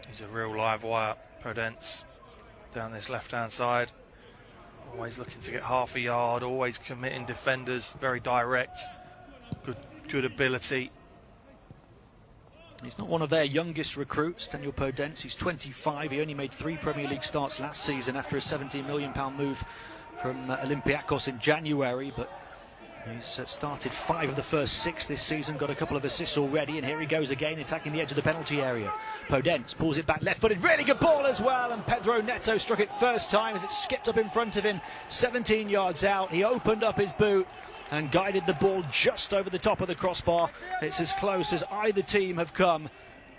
He's a real live wire, Podence, down this left-hand side. Always looking to get half a yard, always committing defenders, very direct, good ability. He's not one of their youngest recruits, Daniel Podence. He's 25. He only made 3 Premier League starts last season after a £17 million move from Olympiacos in January, but he's started 5 of the first 6 this season, got a couple of assists already, and here he goes again, attacking the edge of the penalty area. Podence pulls it back left-footed, really good ball as well, and Pedro Neto struck it first time as it skipped up in front of him, 17 yards out. He opened up his boot and guided the ball just over the top of the crossbar. It's as close as either team have come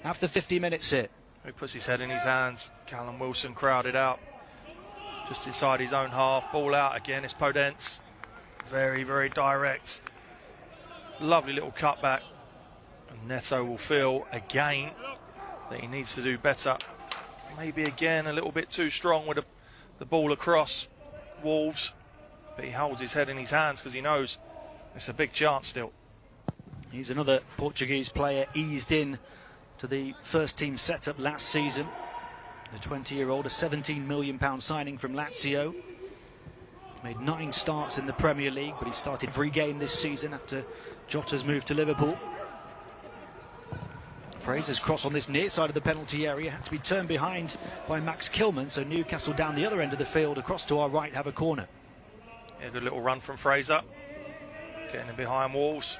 after 50 minutes here. He puts his head in his hands. Callum Wilson crowded out just inside his own half. Ball out again. It's Podence. Very, very direct. Lovely little cutback. And Neto will feel again that he needs to do better. Maybe again a little bit too strong with the ball across Wolves. But he holds his head in his hands because he knows it's a big chance still. He's another Portuguese player eased in to the first team setup last season. The 20-year-old, a £17 million signing from Lazio. Made 9 starts in the Premier League, but he started every game this season after Jota's moved to Liverpool. Fraser's cross on this near side of the penalty area had to be turned behind by Max Kilman, so Newcastle down the other end of the field across to our right have a corner. Yeah, good little run from Fraser, getting in behind Wolves,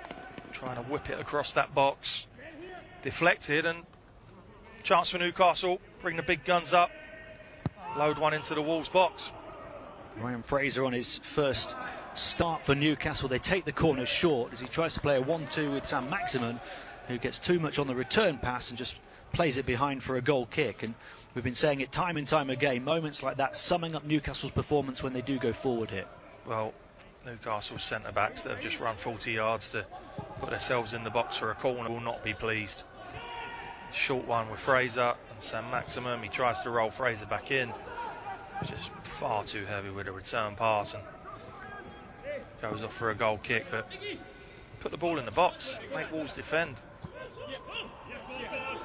trying to whip it across that box, deflected, and chance for Newcastle, bring the big guns up, load one into the Wolves box. Ryan Fraser on his first start for Newcastle. They take the corner short as he tries to play a 1-2 with Sam Maximin, who gets too much on the return pass and just plays it behind for a goal kick. And we've been saying it time and time again, moments like that summing up Newcastle's performance when they do go forward here. Well, Newcastle's centre-backs that have just run 40 yards to put themselves in the box for a corner will not be pleased. Short one with Fraser and Sam Maximum. He tries to roll Fraser back in. Just far too heavy with a return pass and goes off for a goal kick. But put the ball in the box, make Wolves defend.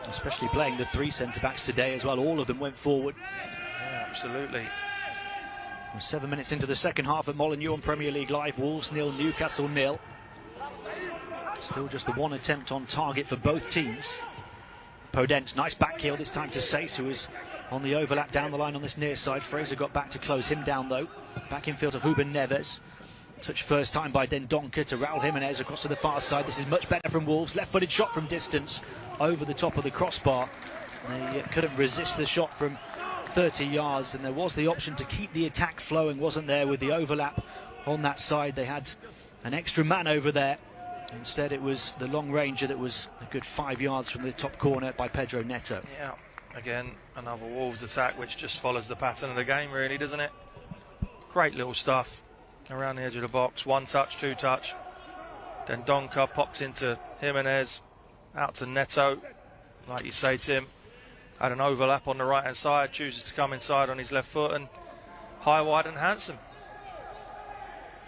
Especially playing the 3 centre-backs today as well. All of them went forward. Yeah, absolutely. We're 7 minutes into the second half at Molineux on Premier League Live. Wolves 0, Newcastle 0. Still just the one attempt on target for both teams. Podence, nice back heel this time to Sace, who was on the overlap down the line on this near side. Fraser got back to close him down though. Back in field to Ruben Neves. Touched first time by Dendoncker to Raul Jimenez across to the far side. This is much better from Wolves. Left-footed shot from distance over the top of the crossbar. They couldn't resist the shot from 30 yards, and there was the option to keep the attack flowing, wasn't there, with the overlap on that side. They had an extra man over there. Instead it was the long ranger that was a good 5 yards from the top corner by Pedro Neto. Yeah, again, another Wolves attack which just follows the pattern of the game really, doesn't it? Great little stuff around the edge of the box. 1 touch, 2 touch. Then Donker popped into Jimenez, out to Neto. Like you say, Tim, had an overlap on the right hand side, chooses to come inside on his left foot and high, wide and handsome.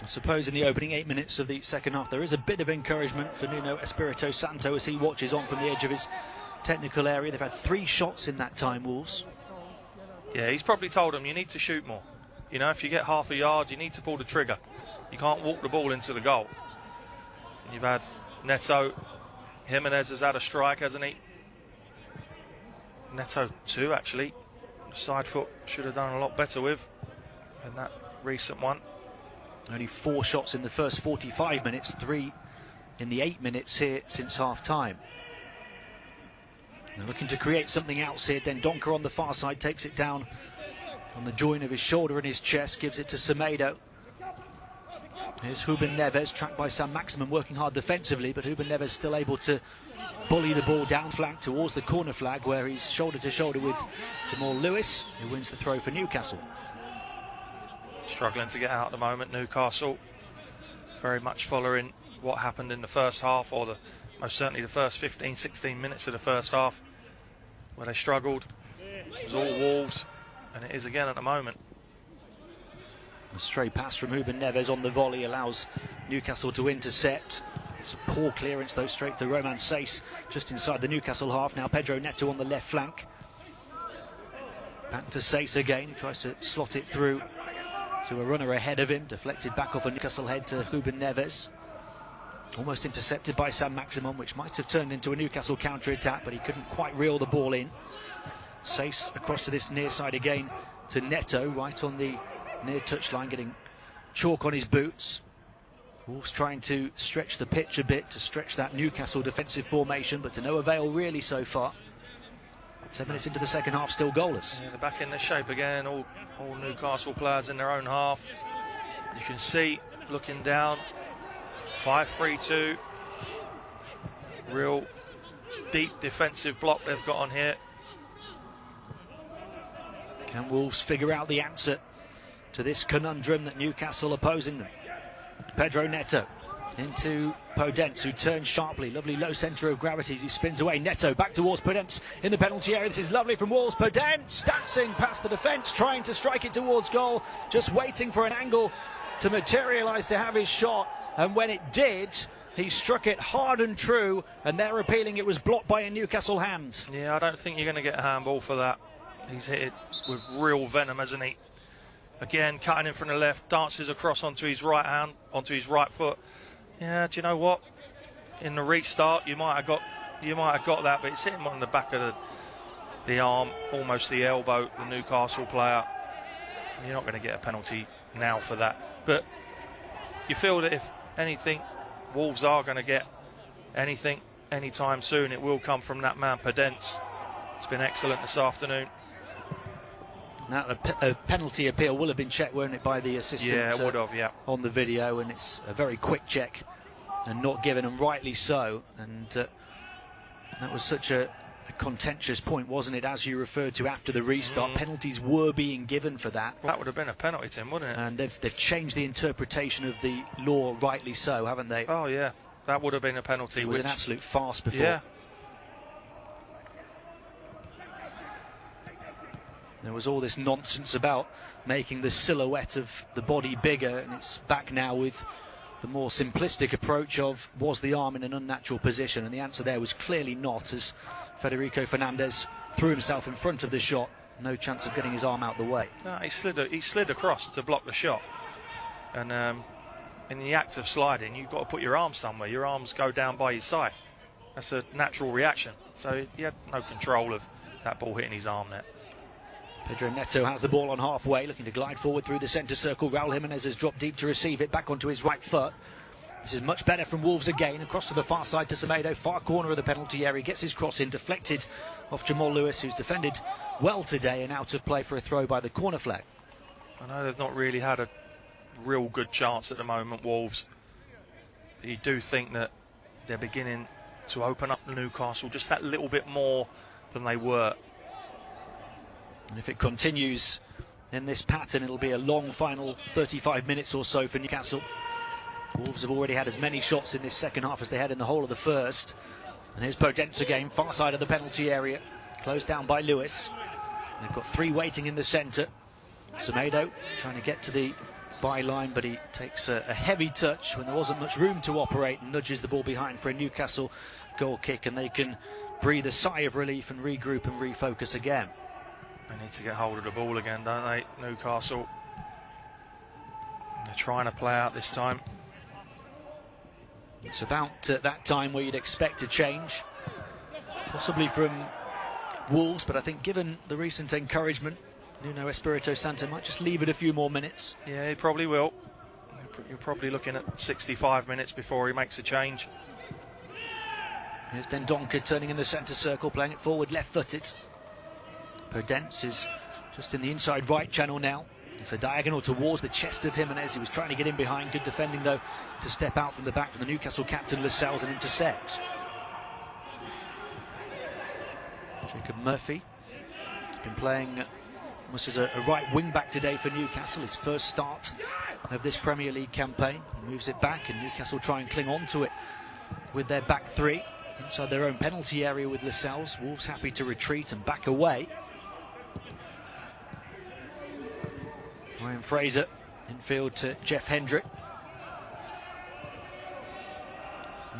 I suppose in the opening 8 minutes of the second half there is a bit of encouragement for Nuno Espirito Santo as he watches on from the edge of his technical area. They've had 3 shots in that time, Wolves. Yeah, he's probably told them you need to shoot more. You know, if you get half a yard, you need to pull the trigger. You can't walk the ball into the goal. And you've had Neto. Jimenez has had a strike, hasn't he? Neto too, actually. The side foot should have done a lot better with in that recent one. Only 4 shots in the first 45 minutes, 3 in the 8 minutes here since half-time. They're looking to create something else here. Dendoncker on the far side takes it down on the joint of his shoulder and his chest, gives it to Semedo. Here's Ruben Neves, tracked by Sam Maximin, working hard defensively, but Ruben Neves still able to bully the ball down flank towards the corner flag, where he's shoulder to shoulder with Jamal Lewis, who wins the throw for Newcastle. Struggling to get out at the moment, Newcastle. Very much following what happened in the first half, or most certainly the first 15-16 minutes of the first half, where they struggled. It was all Wolves, and it is again at the moment. A stray pass from Ruben Neves on the volley allows Newcastle to intercept. It's a poor clearance though, straight to Roman Sace, just inside the Newcastle half. Now Pedro Neto on the left flank. Back to Sace again, he tries to slot it through to a runner ahead of him, deflected back off a Newcastle head to Ruben Neves. Almost intercepted by Sam Maximum, which might have turned into a Newcastle counter-attack, but he couldn't quite reel the ball in. Sace across to this near side again to Neto, right on the near touchline, getting chalk on his boots. Wolves trying to stretch the pitch a bit, to stretch that Newcastle defensive formation, but to no avail really so far. 10 minutes into the second half, still goalless. Yeah, they're back in the shape again, all Newcastle players in their own half. You can see, looking down, 5-3-2. Real deep defensive block they've got on here. Can Wolves figure out the answer to this conundrum that Newcastle are posing them? Pedro Neto into Podence, who turns sharply. Lovely low centre of gravity as he spins away. Neto back towards Podence in the penalty area. This is lovely from Wolves. Podence dancing past the defence, trying to strike it towards goal, just waiting for an angle to materialise to have his shot. And when it did, he struck it hard and true, and they're appealing it was blocked by a Newcastle hand. Yeah, I don't think you're going to get a handball for that. He's hit it with real venom, hasn't he? Again, cutting in from the left, dances across onto his right hand, onto his right foot. Yeah, do you know what? In the restart, you might have got that, but it's hit him on the back of the arm, almost the elbow, the Newcastle player. You're not going to get a penalty now for that. But you feel that if anything, Wolves are going to get anything anytime soon, it will come from that man, Podence. It's been excellent this afternoon. Now, a penalty appeal will have been checked, won't it, by the assistant? Yeah, it would have, yeah. On the video, and it's a very quick check and not given, and rightly so. And that was such a contentious point, wasn't it, as you referred to after the restart. Penalties were being given for that. Well, that would have been a penalty, Tim, wouldn't it? And they've changed the interpretation of the law, rightly so, haven't they? Oh, yeah. That would have been a penalty. It was an absolute farce before. Yeah. There was all this nonsense about making the silhouette of the body bigger, and it's back now with the more simplistic approach of, was the arm in an unnatural position? And the answer there was clearly not, as Federico Fernandez threw himself in front of the shot. No chance of getting his arm out the way. No, he slid across to block the shot. And in the act of sliding, you've got to put your arms somewhere. Your arms go down by your side. That's a natural reaction. So he had no control of that ball hitting his arm there. Pedro Neto has the ball on halfway, looking to glide forward through the centre circle. Raul Jimenez has dropped deep to receive it, back onto his right foot. This is much better from Wolves again, across to the far side to Semedo, far corner of the penalty area, gets his cross in, deflected off Jamal Lewis, who's defended well today, and out of play for a throw by the corner flag. I know they've not really had a real good chance at the moment, Wolves. But you do think that they're beginning to open up Newcastle just that little bit more than they were. And if it continues in this pattern, it'll be a long final 35 minutes or so for Newcastle. Wolves have already had as many shots in this second half as they had in the whole of the first. And here's Podence again, far side of the penalty area, closed down by Lewis. They've got three waiting in the centre. Semedo trying to get to the byline, but he takes a heavy touch when there wasn't much room to operate and nudges the ball behind for a Newcastle goal kick, and they can breathe a sigh of relief and regroup and refocus again. They need to get hold of the ball again, don't they, Newcastle? They're trying to play out this time. It's about that time where you'd expect a change, possibly from Wolves, but I think given the recent encouragement, Nuno Espirito Santo might just leave it a few more minutes. Yeah, he probably will. You're probably looking at 65 minutes before he makes a change. Here's Dendoncker turning in the centre circle, playing it forward, left-footed. Podence is just in the inside right channel now. It's a diagonal towards the chest of Jimenez. He was trying to get in behind. Good defending, though, to step out from the back for the Newcastle captain, Lascelles, and intercept. Jacob Murphy has been playing almost as a right wing-back today for Newcastle. His first start of this Premier League campaign. He moves it back, and Newcastle try and cling on to it with their back three. Inside their own penalty area with Lascelles. Wolves happy to retreat and back away. Ryan Fraser infield to Jeff Hendrick.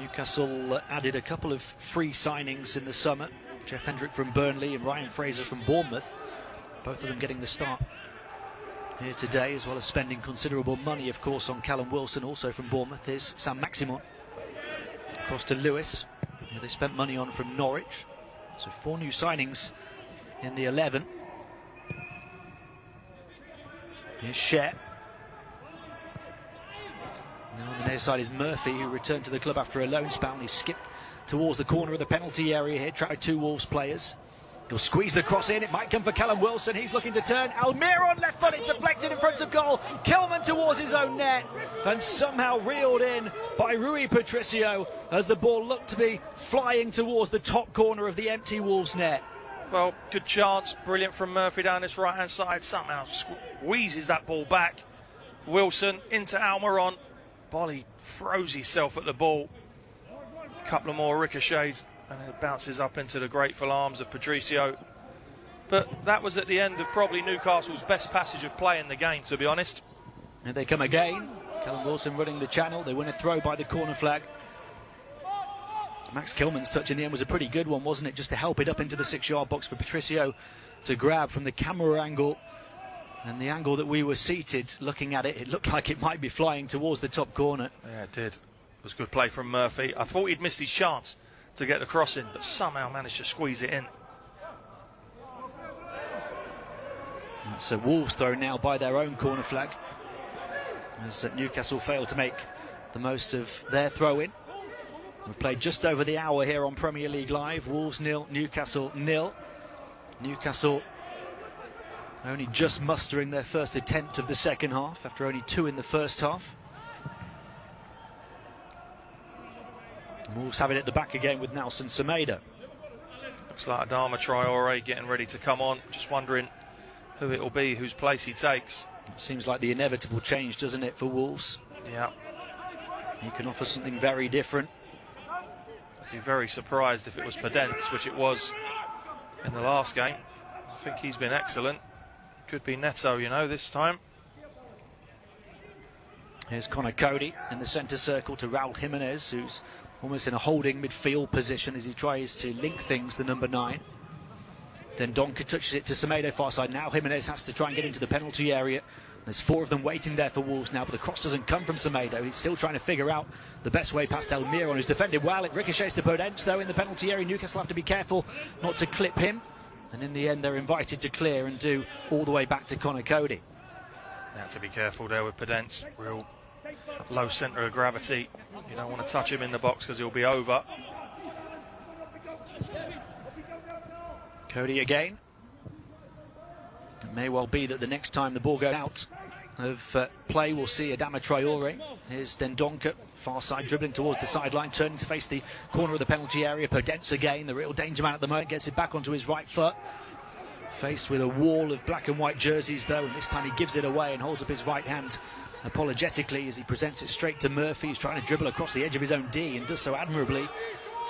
Newcastle added a couple of free signings in the summer. Jeff Hendrick from Burnley and Ryan Fraser from Bournemouth. Both of them getting the start here today, as well as spending considerable money, of course, on Callum Wilson, also from Bournemouth. Here's Sam Maximon. Across to Lewis, who they spent money on from Norwich. So 4 new signings in the 11. Here's Sher. Now on the near side is Murphy, who returned to the club after a loan spell. He skipped towards the corner of the penalty area here, tried 2 Wolves players. He'll squeeze the cross in, it might come for Callum Wilson. He's looking to turn. Almiron left footed, deflected in front of goal. Kilman towards his own net, and somehow reeled in by Rui Patricio as the ball looked to be flying towards the top corner of the empty Wolves net. Well, good chance, brilliant from Murphy down this right-hand side. Somehow squeezes that ball back. Wilson into Almiron. Bolly throws himself at the ball. A couple of more ricochets, and it bounces up into the grateful arms of Patricio. But that was at the end of probably Newcastle's best passage of play in the game, to be honest. And they come again. Callum Wilson running the channel. They win a throw by the corner flag. Max Kilman's touch in the end was a pretty good one, wasn't it? Just to help it up into the 6-yard box for Patricio to grab from the camera angle. And the angle that we were seated looking at it, it looked like it might be flying towards the top corner. Yeah, it did. It was good play from Murphy. I thought he'd missed his chance to get the cross in, but somehow managed to squeeze it in. So Wolves thrown now by their own corner flag, as Newcastle failed to make the most of their throw-in. We've played just over the hour here on Premier League Live. Wolves 0, Newcastle 0. Newcastle only just mustering their first attempt of the second half after only 2 in the first half. Wolves have it at the back again with Nelson Semedo. Looks like Adama Traore getting ready to come on. Just wondering who it will be, whose place he takes. It seems like the inevitable change, doesn't it, for Wolves? Yeah. He can offer something very different. I'd be very surprised if it was Podence, which it was in the last game. I think he's been excellent. Could be Neto, you know, this time. Here's Connor Cody in the centre circle to Raul Jimenez, who's almost in a holding midfield position as he tries to link things, the number 9. Then Donker touches it to Semedo far side. Now Jimenez has to try and get into the penalty area. There's 4 of them waiting there for Wolves now, but the cross doesn't come from Semedo. He's still trying to figure out the best way past Almiron, who's defended well. It ricochets to Podence, though, in the penalty area. Newcastle have to be careful not to clip him. And in the end, they're invited to clear and do all the way back to Connor Cody. They have to be careful there with Podence. Real low centre of gravity. You don't want to touch him in the box because he'll be over. Cody again. It may well be that the next time the ball goes out of play, we'll see Adama Traore. Here's Dendoncker, far side, dribbling towards the sideline, turning to face the corner of the penalty area. Podence again, the real danger man at the moment, gets it back onto his right foot. Faced with a wall of black and white jerseys, though, and this time he gives it away and holds up his right hand apologetically as he presents it straight to Murphy. He's trying to dribble across the edge of his own D and does so admirably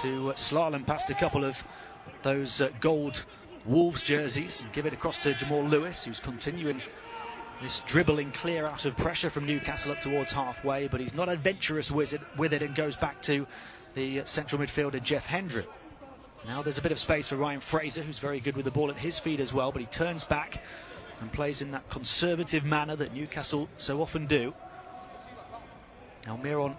to slalom past a couple of those gold Wolves jerseys and give it across to Jamal Lewis, who's continuing this dribbling clear out of pressure from Newcastle up towards halfway, but he's not adventurous with it and goes back to the central midfielder Jeff Hendry. Now there's a bit of space for Ryan Fraser, who's very good with the ball at his feet as well, but he turns back and plays in that conservative manner that Newcastle so often do. Almiron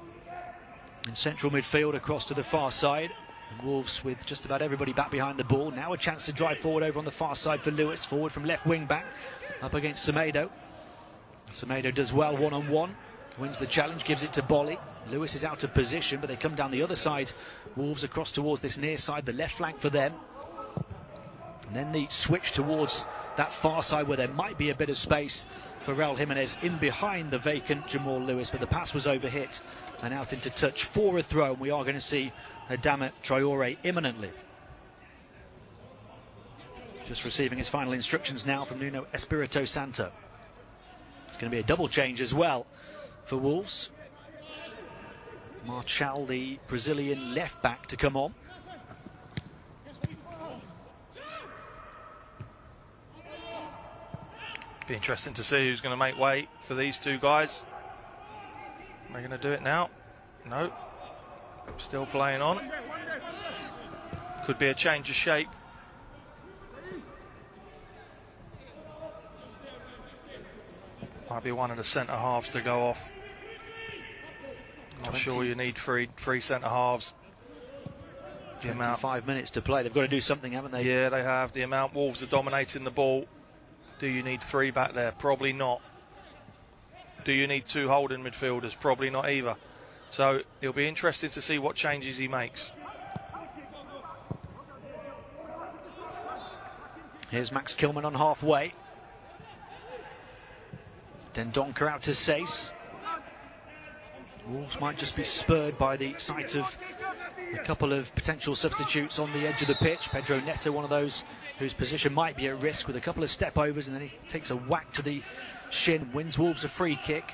in central midfield across to the far side. And Wolves with just about everybody back behind the ball. Now a chance to drive forward over on the far side for Lewis. Forward from left wing back up against Semedo. Semedo does well one-on-one. Wins the challenge, gives it to Bolly. Lewis is out of position, but they come down the other side. Wolves across towards this near side, the left flank for them. And then the switch towards that far side where there might be a bit of space for Raul Jimenez in behind the vacant Jamal Lewis, but the pass was overhit and out into touch for a throw, and we are going to see Adama Traore imminently. Just receiving his final instructions now from Nuno Espirito Santo. It's going to be a double change as well for Wolves. Marchal, the Brazilian left back, to come on. Be interesting to see who's going to make way for these two guys. Are they going to do it now? No. Still playing on. Could be a change of shape. Might be one of the centre halves to go off. Not sure you need three centre halves. 25 minutes to play. They've got to do something, haven't they? Yeah, they have. The amount Wolves are dominating the ball. Do you need 3 back there? Probably not. Do you need 2 holding midfielders? Probably not either. So it'll be interesting to see what changes he makes. Here's Max Kilman on halfway. Dendoncker out to Sace. Wolves might just be spurred by the sight of a couple of potential substitutes on the edge of the pitch. Pedro Neto, one of those whose position might be at risk, with a couple of step overs, and then he takes a whack to the shin, wins Wolves a free kick.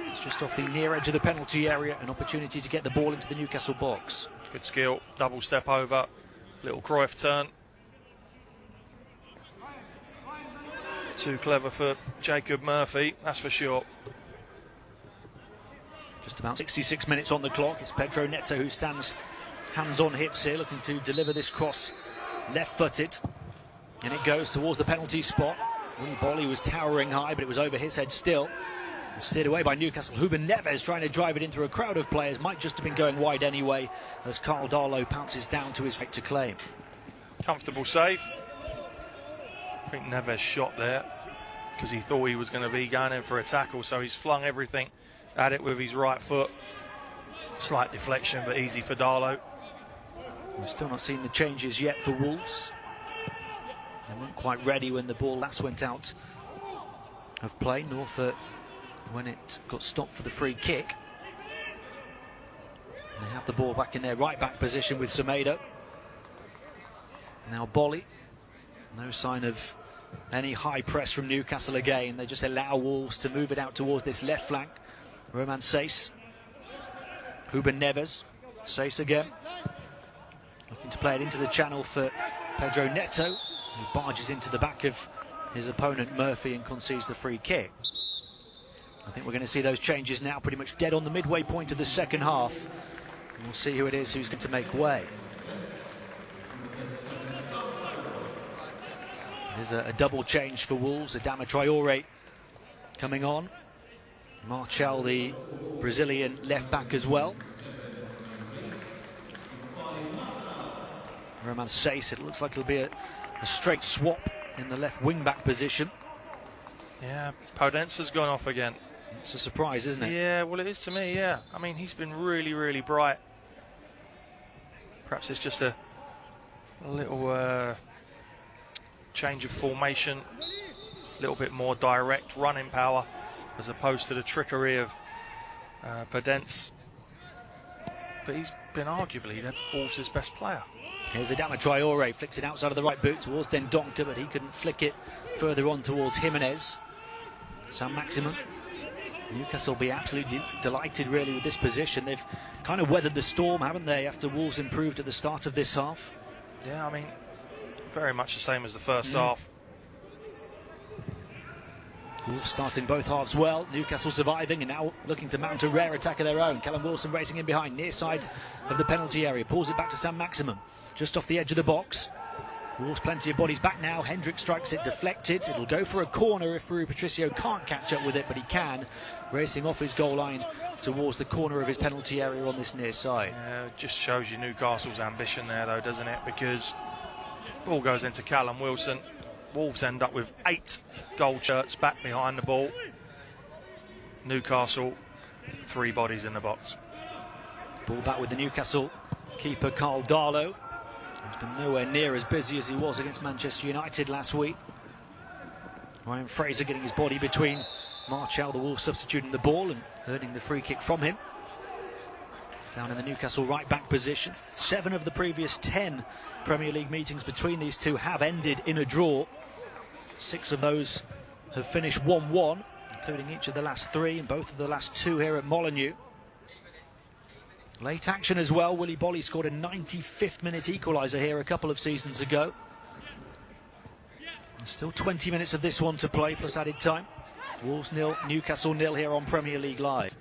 It's just off the near edge of the penalty area, an opportunity to get the ball into the Newcastle box. Good skill, double step over, little Cruyff turn. Too clever for Jacob Murphy, that's for sure. Just about 66 minutes on the clock. It's Pedro Neto who stands hands on hips here, looking to deliver this cross left-footed. And it goes towards the penalty spot. Willy Bolly was towering high, but it was over his head still. And steered away by Newcastle. Ruben Neves trying to drive it in through a crowd of players. Might just have been going wide anyway, as Carl Darlow pounces down to his right to claim. Comfortable save. I think Neves shot there because he thought he was going to be going in for a tackle, so he's flung everything at it with his right foot. Slight deflection, but easy for Darlow. We've still not seen the changes yet for Wolves. They weren't quite ready when the ball last went out of play, nor for when it got stopped for the free kick. And they have the ball back in their right back position with Semedo. Now Bolly. No sign of any high press from Newcastle again. They just allow Wolves to move it out towards this left flank. Roman Saiss. Ruben Neves. Saiss again. Looking to play it into the channel for Pedro Neto, who barges into the back of his opponent Murphy and concedes the free kick. I think we're going to see those changes now, pretty much dead on the midway point of the second half. And we'll see who it is who's going to make way. There's a double change for Wolves. Adama Traore coming on. Martial, the Brazilian left back as well. Roman Saiss, it looks like it'll be a straight swap in the left wing back position. Yeah, Podence's gone off again. It's a surprise, isn't it? Yeah, well it is to me, yeah. I mean, he's been really, really bright. Perhaps it's just a little change of formation, a little bit more direct running power as opposed to the trickery of Podence. But he's been arguably Wolves' best player. Here's Adama Traore, flicks it outside of the right boot towards Dendoncker, but he couldn't flick it further on towards Jimenez. Saint-Maximin. Newcastle will be absolutely delighted really with this position. They've kind of weathered the storm, haven't they, after Wolves improved at the start of this half? Yeah, I mean, very much the same as the first half. Wolves starting both halves well. Newcastle surviving and now looking to mount a rare attack of their own. Callum Wilson racing in behind, near side of the penalty area. Pulls it back to Saint-Maximin, just off the edge of the box. Wolves plenty of bodies back now. Hendrick strikes it, deflected. It'll go for a corner if Rui Patricio can't catch up with it, but he can. Racing off his goal line towards the corner of his penalty area on this near side. It just shows you Newcastle's ambition there though, doesn't it? Because ball goes into Callum Wilson. Wolves end up with 8 goal shirts back behind the ball. Newcastle, 3 bodies in the box. Ball back with the Newcastle keeper Carl Darlow. He's been nowhere near as busy as he was against Manchester United last week. Ryan Fraser getting his body between Martial, the Wolves substituting the ball and earning the free kick from him. Down in the Newcastle right back position. 7 of the previous 10 Premier League meetings between these two have ended in a draw. 6 of those have finished 1-1, including each of the last 3 and both of the last 2 here at Molineux. Late action as well. Willy Bolly scored a 95th minute equaliser here a couple of seasons ago. There's still 20 minutes of this one to play plus added time. Wolves 0, Newcastle 0 here on Premier League Live.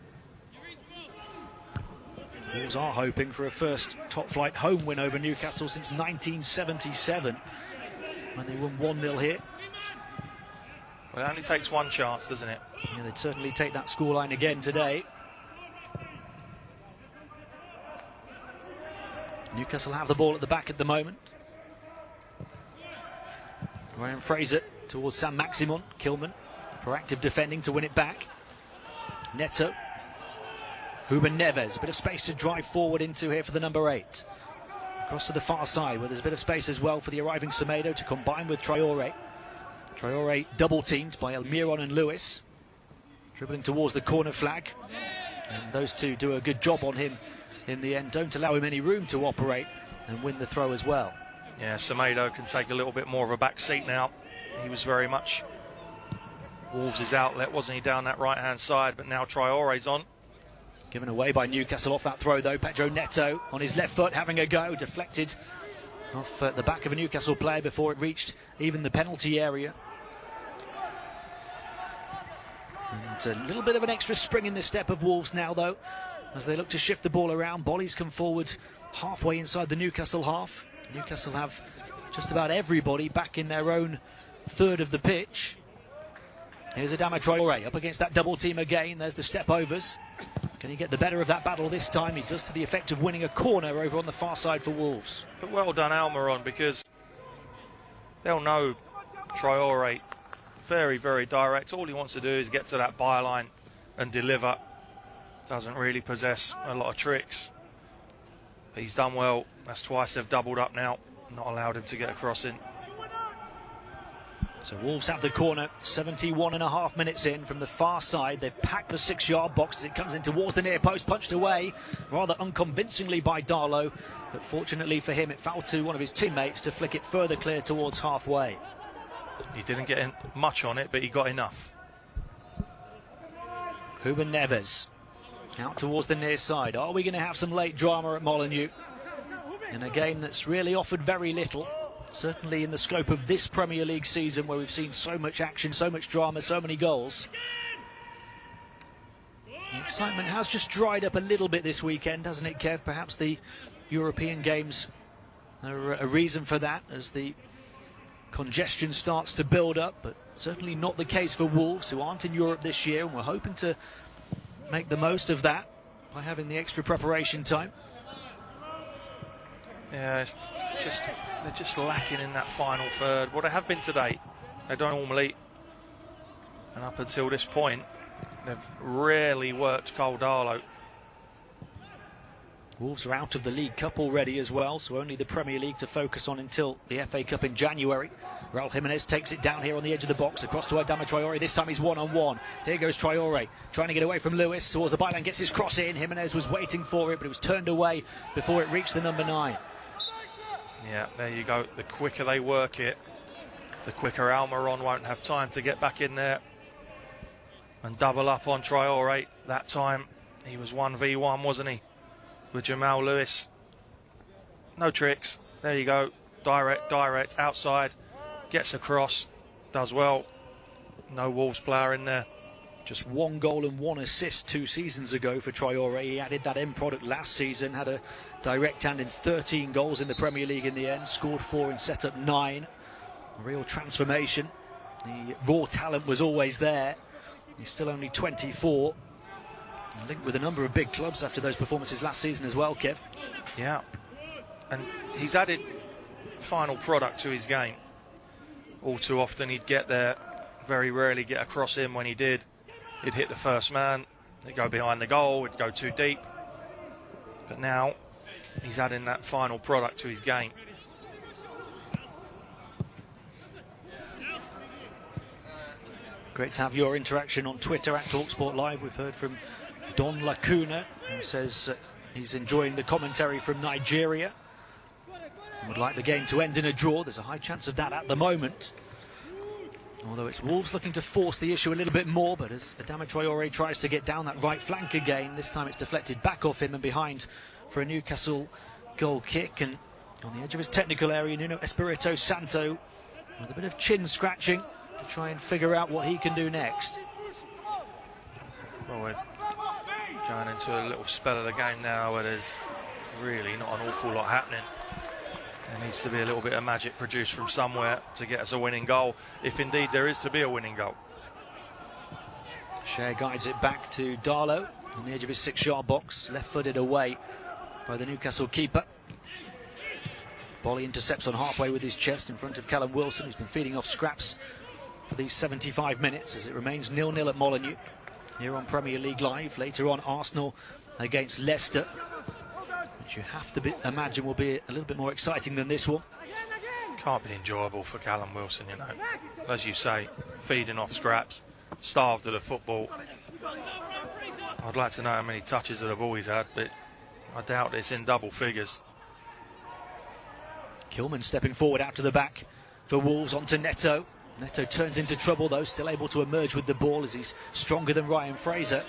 Wolves are hoping for a first top-flight home win over Newcastle since 1977, when they won 1-0 here. Well, it only takes one chance, doesn't it? Yeah, they'd certainly take that scoreline again today. Newcastle have the ball at the back at the moment. Ryan Fraser towards Saint-Maximin. Kilman, proactive defending to win it back. Neto. Ruben Neves, a bit of space to drive forward into here for the number 8. Across to the far side where there's a bit of space as well for the arriving Semedo to combine with Traore. Traore double teamed by Almiron and Lewis. Dribbling towards the corner flag. And those two do a good job on him in the end. Don't allow him any room to operate and win the throw as well. Yeah, Semedo can take a little bit more of a back seat now. He was very much Wolves' outlet, wasn't he, down that right-hand side, but now Traore's on. Given away by Newcastle off that throw though. Pedro Neto on his left foot having a go, deflected off the back of a Newcastle player before it reached even the penalty area. And a little bit of an extra spring in the step of Wolves now though, as they look to shift the ball around. Bolly's come forward halfway inside the Newcastle half. Newcastle have just about everybody back in their own third of the pitch. Here's Adama Traore up against that double team again. There's the step overs. Can he get the better of that battle this time? He does, to the effect of winning a corner over on the far side for Wolves. But well done, Almiron, because they'll know Traore very, very direct. All he wants to do is get to that byline and deliver. Doesn't really possess a lot of tricks. But he's done well. That's twice they've doubled up now. Not allowed him to get a cross in. So Wolves have the corner, 71.5 minutes in from the far side. They've packed the 6-yard box as it comes in towards the near post, punched away rather unconvincingly by Darlow. But fortunately for him, it fell to one of his teammates to flick it further clear towards halfway. He didn't get in much on it, but he got enough. Ruben Neves out towards the near side. Are we going to have some late drama at Molineux in a game that's really offered very little? Certainly in the scope of this Premier League season, where we've seen so much action, so much drama, so many goals. The excitement has just dried up a little bit this weekend, hasn't it, Kev? Perhaps the European games are a reason for that, as the congestion starts to build up, but certainly not the case for Wolves, who aren't in Europe this year, and we're hoping to make the most of that by having the extra preparation time. Yeah, they're just lacking in that final third. Well, they have been today. They don't normally. And up until this point, they've rarely worked Cole Darlow. Wolves are out of the League Cup already as well, so only the Premier League to focus on until the FA Cup in January. Raul Jimenez takes it down here on the edge of the box, across to Adama Traore. This time he's one-on-one. Here goes Traore, trying to get away from Lewis towards the byline, gets his cross in. Jimenez was waiting for it, but it was turned away before it reached the number 9. Yeah, there you go. The quicker they work it, the quicker Almiron won't have time to get back in there and double up on Traore. That time he was 1v1, wasn't he, with Jamal Lewis. No tricks. There you go. Direct, outside. Gets across. Does well. No Wolves player in there. Just 1 goal and 1 assist 2 seasons ago for Traore. He added that end product last season, had a direct hand in 13 goals in the Premier League in the end, scored 4 and set up 9. A real transformation. The raw talent was always there. He's still only 24. And linked with a number of big clubs after those performances last season as well, Kev. Yeah. And he's added final product to his game. All too often he'd get there, very rarely get a cross in. When he did, he'd hit the first man, he'd go behind the goal, he'd go too deep. But now he's adding that final product to his game. Great to have your interaction on Twitter at TalkSport Live. We've heard from Don Lacuna, who says he's enjoying the commentary from Nigeria and would like the game to end in a draw. There's a high chance of that at the moment, although it's Wolves looking to force the issue a little bit more. But as Adama Traore tries to get down that right flank again, this time it's deflected back off him and behind for a Newcastle goal kick. And on the edge of his technical area, Nuno Espirito Santo with a bit of chin scratching to try and figure out what he can do next. Well, we're going into a little spell of the game now where there's really not an awful lot happening. There needs to be a little bit of magic produced from somewhere to get us a winning goal, if indeed there is to be a winning goal. Cher guides it back to Darlow on the edge of his 6-yard box, left-footed away by the Newcastle keeper. Bolly intercepts on halfway with his chest in front of Callum Wilson, who's been feeding off scraps for these 75 minutes as it remains 0-0 at Molineux. Here on Premier League Live, later on Arsenal against Leicester, which you have to imagine will be a little bit more exciting than this one. Can't be enjoyable for Callum Wilson, you know. As you say, feeding off scraps, starved of the football. I'd like to know how many touches of the ball he's had, but I doubt it's in double figures. Kilman stepping forward out to the back for Wolves, onto Neto. Neto turns into trouble though, still able to emerge with the ball as he's stronger than Ryan Fraser.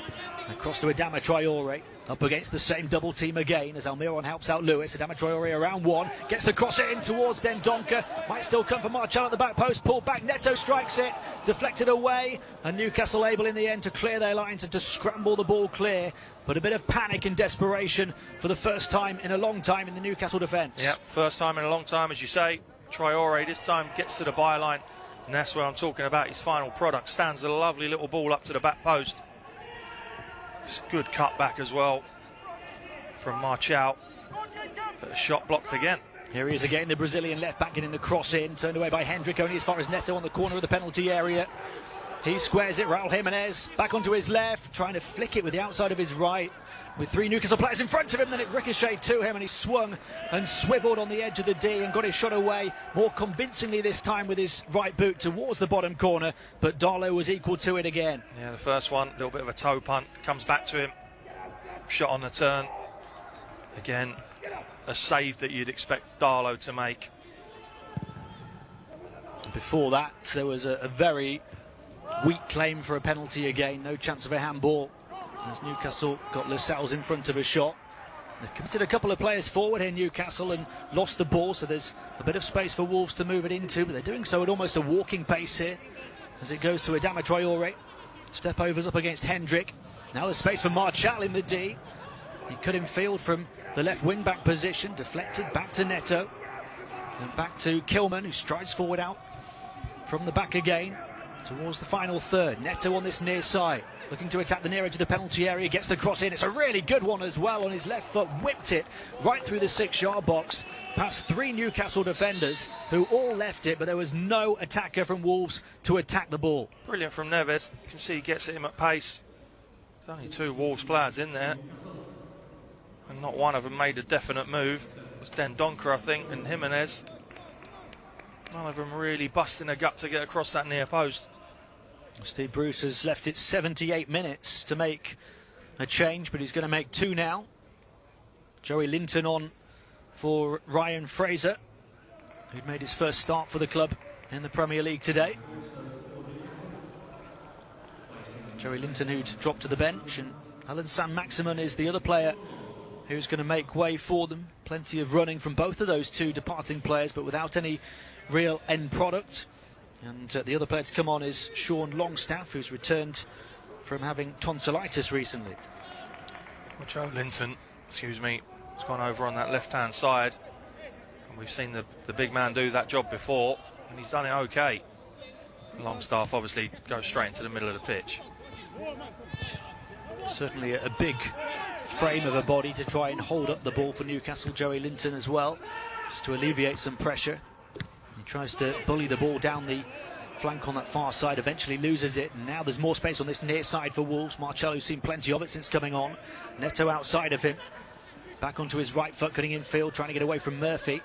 Across to Adama Traore, up against the same double team again as Almiron helps out Lewis. Adama Traore around 1, gets the cross in towards Dendoncker, might still come for Marchal at the back post, pulled back, Neto strikes it, deflected away, and Newcastle able in the end to clear their lines and to scramble the ball clear. But a bit of panic and desperation for the first time in a long time in the Newcastle defence. Yep, first time in a long time, as you say. Traore this time gets to the byline, And that's where I'm talking about his final product. Stands a lovely little ball up to the back post. It's a good cut back as well from Martial. But a shot blocked again. Here he is again, the Brazilian left back getting the cross in, turned away by Hendrick, only as far as Neto on the corner of the penalty area. He squares it, Raul Jimenez back onto his left, trying to flick it with the outside of his right, with 3 Newcastle players in front of him. Then it ricocheted to him and he swung and swivelled on the edge of the D and got his shot away more convincingly this time with his right boot towards the bottom corner, but Darlow was equal to it again. Yeah, the first one, a little bit of a toe punt, comes back to him, shot on the turn. Again, a save that you'd expect Darlow to make. Before that, there was a very weak claim for a penalty again, no chance of a handball, as Newcastle got Lascelles in front of a shot. They've committed a couple of players forward here, Newcastle, and lost the ball, so there's a bit of space for Wolves to move it into, but they're doing so at almost a walking pace here, as it goes to Adama Traore. Step overs up against Hendrick. Now there's space for Martial in the D. He cut in field from the left wing-back position, deflected back to Neto, and back to Kilman, who strides forward out from the back again towards the final third. Neto on this near side, looking to attack the near edge of the penalty area, gets the cross in. It's a really good one as well on his left foot, whipped it right through the 6-yard box, past 3 Newcastle defenders who all left it, but there was no attacker from Wolves to attack the ball. Brilliant from Neves. You can see he gets at him at pace. There's only 2 Wolves players in there, and not one of them made a definite move. It was Dendoncker, I think, and Jimenez. None of them really busting a gut to get across that near post. Steve Bruce has left it 78 minutes to make a change, but he's going to make 2 now. Joey Linton on for Ryan Fraser, who'd made his first start for the club in the Premier League today. Joey Linton, who'd dropped to the bench, and Alan Saint-Maximin is the other player who's going to make way for them. Plenty of running from both of those 2 departing players, but without any real end product. And the other player to come on is Sean Longstaff, who's returned from having tonsillitis recently. Well, Joe Linton, has gone over on that left-hand side. And we've seen the big man do that job before, and he's done it okay. Longstaff obviously goes straight into the middle of the pitch. Certainly a big frame of a body to try and hold up the ball for Newcastle. Joey Linton as well, just to alleviate some pressure. He tries to bully the ball down the flank on that far side, eventually loses it, and now there's more space on this near side for Wolves. Martial, who's seen plenty of it since coming on. Neto outside of him, back onto his right foot, cutting in field, trying to get away from Murphy.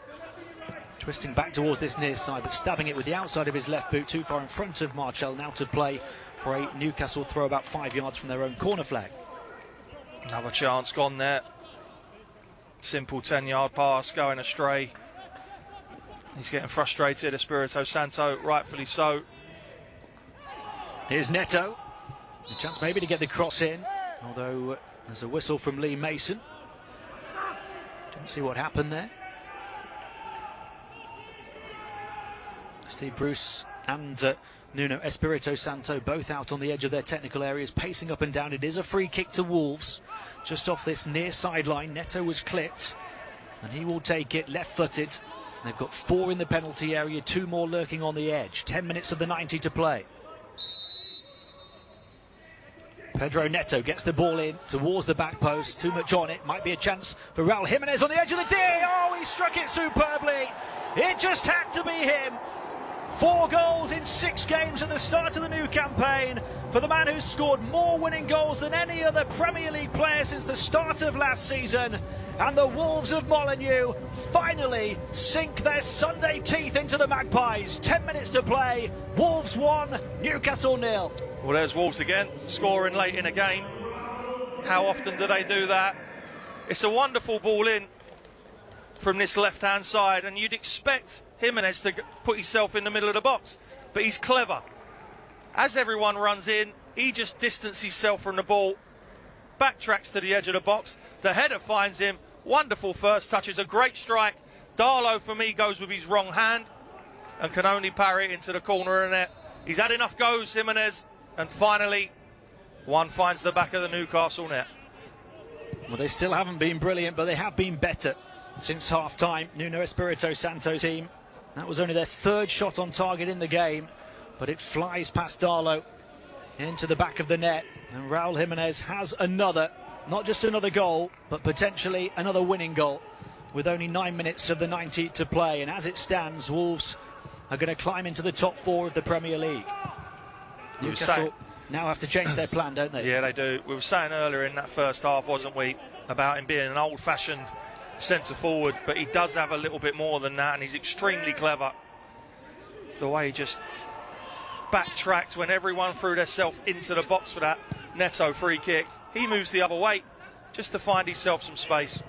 Twisting back towards this near side, but stabbing it with the outside of his left boot, too far in front of Martial. Now to play for a Newcastle throw about 5 yards from their own corner flag. Another chance gone there. Simple 10-yard pass going astray. He's getting frustrated, Espirito Santo, rightfully so. Here's Neto. A chance maybe to get the cross in, although there's a whistle from Lee Mason. Didn't see what happened there. Steve Bruce and Nuno Espirito Santo both out on the edge of their technical areas, pacing up and down. It is a free kick to Wolves, just off this near sideline. Neto was clipped, and he will take it left-footed. They've got 4 in the penalty area, 2 more lurking on the edge. 10 minutes of the 90 to play. Pedro Neto gets the ball in towards the back post. Too much on it. Might be a chance for Raul Jimenez on the edge of the D. Oh, he struck it superbly. It just had to be him. 4 goals in 6 games at the start of the new campaign for the man who's scored more winning goals than any other Premier League player since the start of last season. And the Wolves of Molineux finally sink their Sunday teeth into the Magpies. 10 minutes to play. Wolves 1, Newcastle 0. Well, there's Wolves again, scoring late in a game. How often do they do that? It's a wonderful ball in from this left-hand side, and you'd expect Jimenez to put himself in the middle of the box, but he's clever. As everyone runs in, he just distances himself from the ball, backtracks to the edge of the box. The header finds him. Wonderful first touch. It's a great strike. Darlow, for me, goes with his wrong hand and can only parry it into the corner of the net. He's had enough goes, Jimenez, and finally one finds the back of the Newcastle net. Well, they still haven't been brilliant, but they have been better since half-time. Nuno Espirito Santo's team, that was only their 3rd shot on target in the game. but it flies past Darlow into the back of the net, and Raul Jimenez has another, not just another goal, but potentially another winning goal with only 9 minutes of the 90 to play. And as it stands, Wolves are going to climb into the top 4 of the Premier League. Newcastle now have to change their plan, don't they? Yeah, they do. We were saying earlier in that first half, wasn't we, about him being an old-fashioned centre forward, but he does have a little bit more than that, and he's extremely clever. The way he just backtracked when everyone threw themselves into the box for that Neto free kick. He moves the other way just to find himself some space.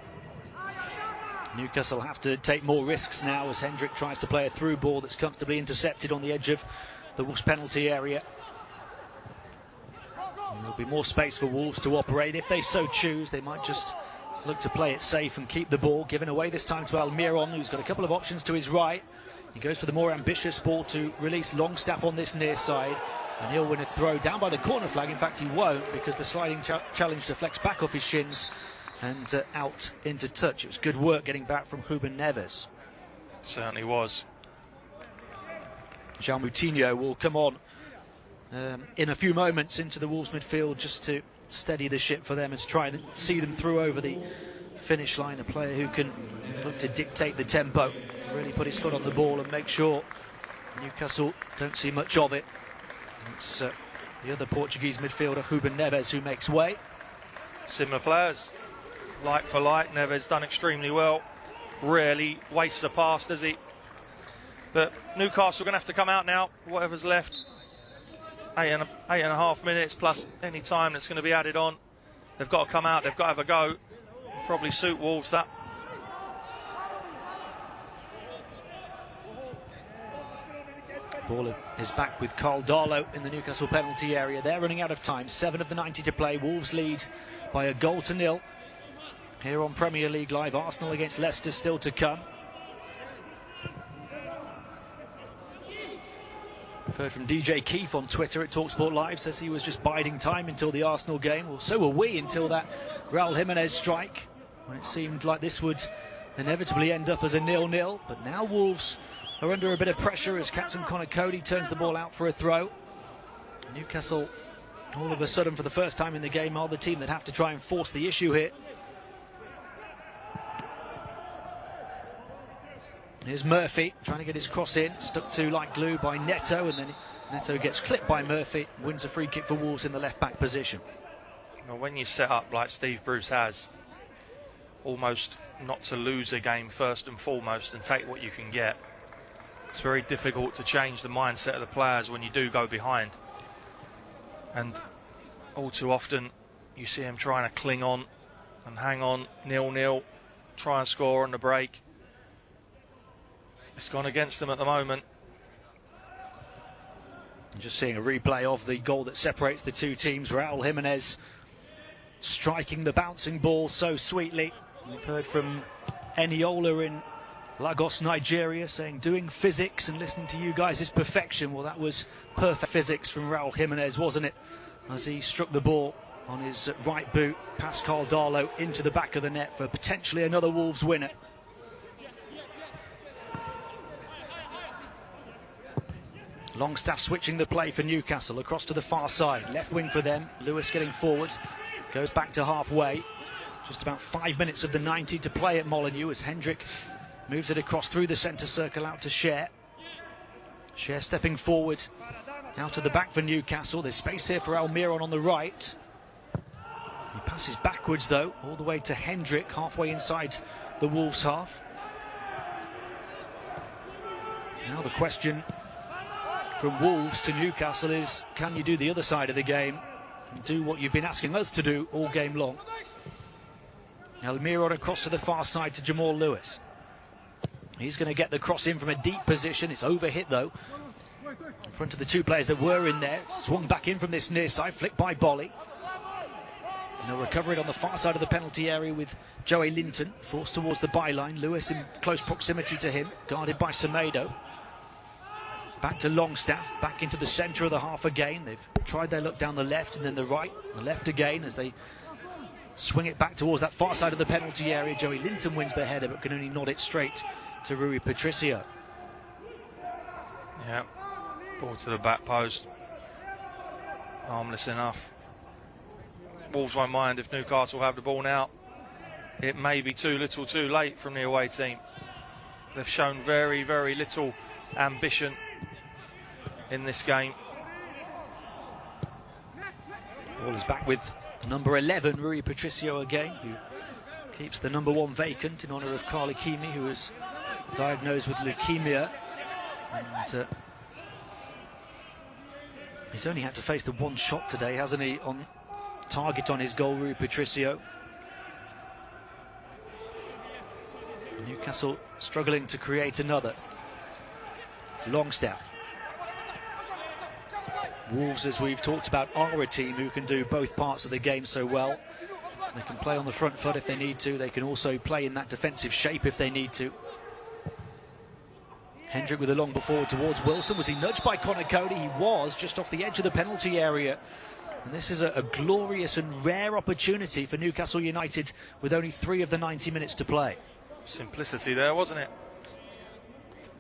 Newcastle have to take more risks now as Hendrick tries to play a through ball that's comfortably intercepted on the edge of the Wolves penalty area. And there'll be more space for Wolves to operate if they so choose. They might just look to play it safe and keep the ball, given away this time to Almiron, who's got a couple of options to his right. He goes for the more ambitious ball to release Longstaff on this near side, and he'll win a throw down by the corner flag. In fact, he won't, because the sliding challenge deflects back off his shins and out into touch. It was good work getting back from Ruben Neves. Certainly was. Jean Moutinho will come on in a few moments into the Wolves midfield just to steady the ship for them and to try and see them through over the finish line. A player who can look to dictate the tempo, really put his foot on the ball and make sure Newcastle don't see much of it. It's the other Portuguese midfielder, Ruben Neves, who makes way. Similar players, like for like. Neves done extremely well. Rarely wastes a pass, does he? But Newcastle are going to have to come out now, whatever's left. 8.5 minutes plus any time that's going to be added on. They've got to come out, they've got to have a go. Probably suit Wolves, that. Ball is back with Carl Darlow in the Newcastle penalty area. They're running out of time. 7 of the 90 to play. Wolves lead by 1-0 here on Premier League Live. Arsenal against Leicester still to come. We've heard from DJ Keefe on Twitter at TalkSport Live. Says he was just biding time until the Arsenal game. Well, so were we until that Raul Jimenez strike, when it seemed like this would inevitably end up as a 0-0. But now Wolves are under a bit of pressure as captain Conor Cody turns the ball out for a throw. Newcastle, all of a sudden, for the first time in the game, are the team that have to try and force the issue here. Here's Murphy trying to get his cross in, stuck to like glue by Neto, and then Neto gets clipped by Murphy, wins a free kick for Wolves in the left-back position. Well, when you set up like Steve Bruce has, almost not to lose a game first and foremost and take what you can get, it's very difficult to change the mindset of the players when you do go behind. And all too often you see them trying to cling on and hang on, 0-0, try and score on the break. It's gone against them at the moment. And just seeing a replay of the goal that separates the two teams. Raul Jimenez striking the bouncing ball so sweetly. We've heard from Eniola in Lagos, Nigeria, saying doing physics and listening to you guys is perfection. Well, that was perfect physics from Raul Jimenez, wasn't it? As he struck the ball on his right boot past Carl Darlow into the back of the net for potentially another Wolves winner. Longstaff switching the play for Newcastle across to the far side. Left wing for them. Lewis getting forward. Goes back to halfway. Just about 5 minutes of the 90 to play at Molineux as Hendrick moves it across through the centre circle out to Cher. Cher stepping forward out to the back for Newcastle. There's space here for Almiron on the right. He passes backwards though, all the way to Hendrick, halfway inside the Wolves half. Now the question from Wolves to Newcastle is, can you do the other side of the game and do what you've been asking us to do all game long? Almiron across to the far side to Jamal Lewis. He's going to get the cross in from a deep position. It's overhit though in front of the two players that were in there. Swung back in from this near side, flicked by Bolly. And they'll recover it on the far side of the penalty area with Joey Linton forced towards the byline. Lewis in close proximity to him, guarded by Semedo. Back to Longstaff, back into the centre of the half again. They've tried their luck down the left and then the right, the left again as they swing it back towards that far side of the penalty area. Joey Linton wins the header but can only nod it straight to Rui Patricio. Yeah, Ball to the back post. Harmless enough. Wolves won't mind if Newcastle have the ball now. It may be too little too late from the away team. They've shown very, very little ambition in this game. Ball is back with number 11, Rui Patricio again, who keeps the number 1 vacant in honour of Carl Ikimi, who was diagnosed with leukemia. And he's only had to face the one shot today, hasn't he, on target on his goal, Rui Patricio. Newcastle struggling to create another. Longstaff. Wolves, as we've talked about, are a team who can do both parts of the game so well. They can play on the front foot if they need to. They can also play in that defensive shape if they need to. Hendrick with a long ball forward towards Wilson. Was he nudged by Connor Cody? He was, just off the edge of the penalty area. And this is a glorious and rare opportunity for Newcastle United with only 3 of the 90 minutes to play. Simplicity there, wasn't it?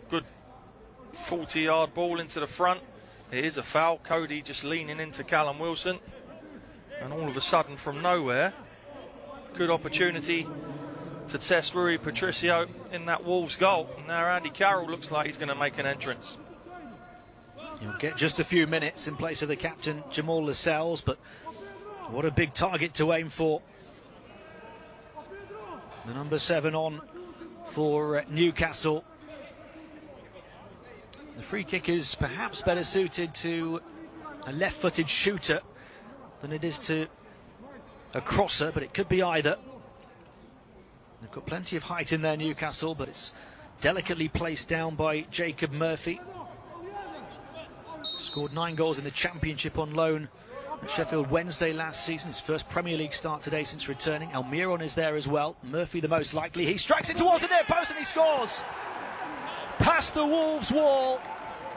Good 40-yard ball into the front. It is a foul. Cody just leaning into Callum Wilson. And all of a sudden, from nowhere, good opportunity to test Rui Patricio in that Wolves goal. And now Andy Carroll looks like he's going to make an entrance. He'll get just a few minutes in place of the captain, Jamal Lascelles, but what a big target to aim for. The number 7 on for Newcastle. The free kick is perhaps better suited to a left-footed shooter than it is to a crosser, but it could be either. They've got plenty of height in there, Newcastle, but it's delicately placed down by Jacob Murphy. Scored 9 goals in the Championship on loan at Sheffield Wednesday last season. His first Premier League start today since returning. Almiron is there as well. Murphy the most likely. He strikes it towards the near post and he scores! Past the Wolves wall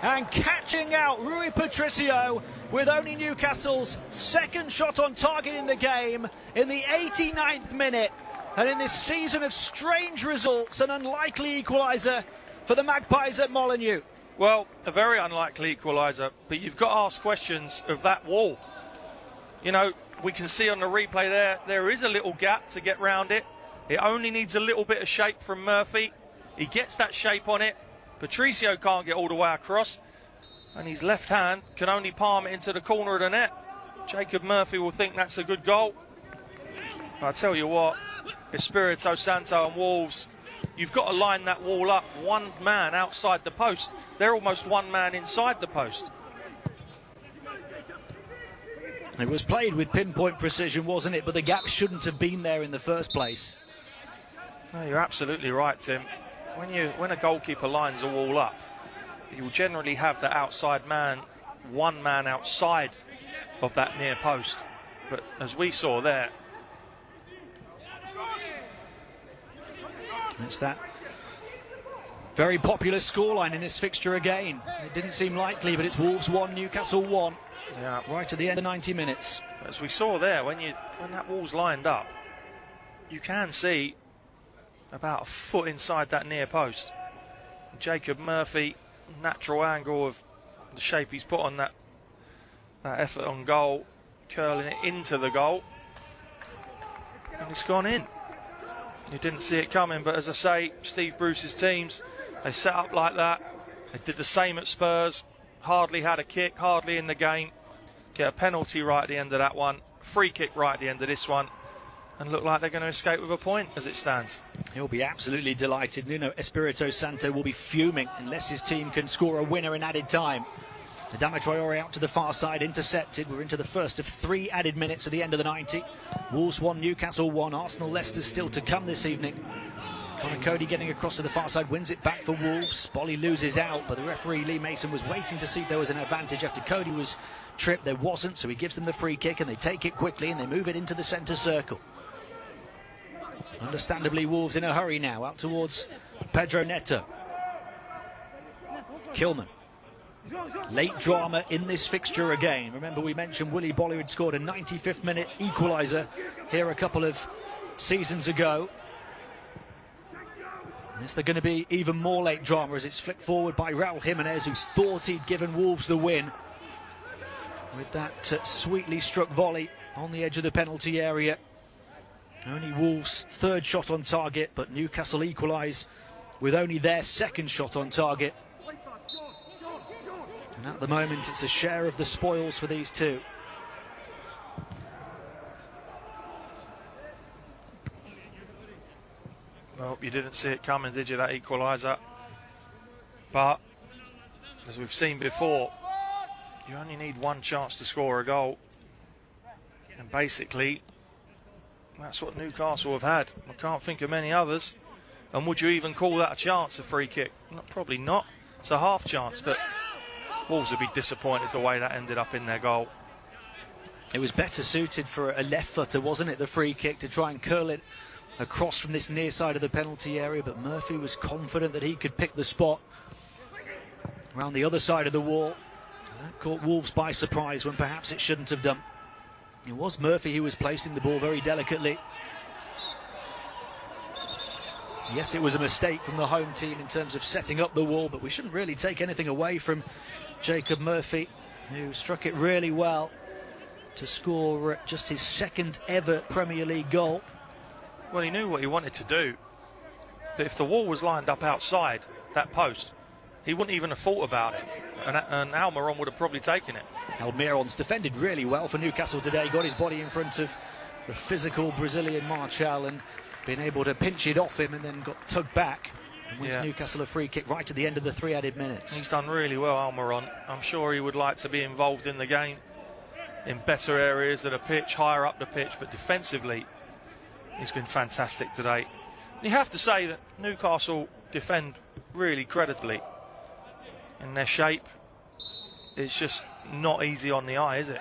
and catching out Rui Patricio with only Newcastle's second shot on target in the game in the 89th minute. And in this season of strange results, an unlikely equaliser for the Magpies at Molineux. Well, a very unlikely equaliser, but you've got to ask questions of that wall. You know, we can see on the replay there is a little gap to get round it. It only needs a little bit of shape from Murphy. He gets that shape on it. Patricio can't get all the way across, and his left hand can only palm it into the corner of the net. Jacob Murphy will think that's a good goal. I tell you what, Espirito Santo and Wolves, you've got to line that wall up, one man outside the post. They're almost one man inside the post. It was played with pinpoint precision, wasn't it? But the gap shouldn't have been there in the first place. No, you're absolutely right, Tim. When a goalkeeper lines a wall up, you'll generally have the outside man, one man outside of that near post. But as we saw there, it's that very popular scoreline in this fixture again. It didn't seem likely, but it's Wolves 1, Newcastle 1. Yeah, right at the end of 90 minutes. As we saw there, when that wall's lined up, you can see about a foot inside that near post. Jacob Murphy, natural angle of the shape he's put on that effort on goal, curling it into the goal, and it's gone in. You didn't see it coming, but as I say, Steve Bruce's teams, they set up like that. They did the same at Spurs. Hardly had a kick, hardly in the game. Get a penalty right at the end of that one. Free kick right at the end of this one. And look like they're going to escape with a point as it stands. He'll be absolutely delighted. You know, Espirito Santo will be fuming unless his team can score a winner in added time. Adama Traore out to the far side, intercepted. We're into the first of 3 added minutes at the end of the 90. Wolves 1, Newcastle 1. Arsenal Leicester still to come this evening. Connor Cody getting across to the far side, wins it back for Wolves. Bolly loses out, but the referee Lee Mason was waiting to see if there was an advantage after Cody was tripped. There wasn't, so he gives them the free kick and they take it quickly and they move it into the centre circle. Understandably, Wolves in a hurry now, out towards Pedro Neto. Kilman. Late drama in this fixture again. Remember, we mentioned Willy Bolly had scored a 95th minute equaliser here a couple of seasons ago. Is there going to be even more late drama as it's flicked forward by Raul Jimenez, who thought he'd given Wolves the win with that sweetly struck volley on the edge of the penalty area. Only Wolves' third shot on target, but Newcastle equalise with only their second shot on target. And at the moment it's a share of the spoils for these two. Well, you didn't see it coming, did you, that equaliser? But, as we've seen before, you only need one chance to score a goal. And basically, that's what Newcastle have had. I can't think of many others. And would you even call that a chance, a free kick? Probably not. It's a half chance, but Wolves would be disappointed the way that ended up in their goal. It was better suited for a left footer, wasn't it, the free kick, to try and curl it across from this near side of the penalty area, but Murphy was confident that he could pick the spot around the other side of the wall. And that caught Wolves by surprise when perhaps it shouldn't have done. It was Murphy who was placing the ball very delicately. Yes, it was a mistake from the home team in terms of setting up the wall, but we shouldn't really take anything away from Jacob Murphy, who struck it really well to score just his second ever Premier League goal. Well, he knew what he wanted to do, but if the wall was lined up outside that post, he wouldn't even have thought about it, and Almiron would have probably taken it. Almiron's defended really well for Newcastle today, got his body in front of the physical Brazilian Martial and been able to pinch it off him, and then got tugged back and wins Newcastle a free kick right at the end of the 3 added minutes. He's done really well, Almiron. I'm sure he would like to be involved in the game in better areas of the pitch, higher up the pitch, but defensively he's been fantastic today. You have to say that Newcastle defend really creditably in their shape. It's just not easy on the eye, is it?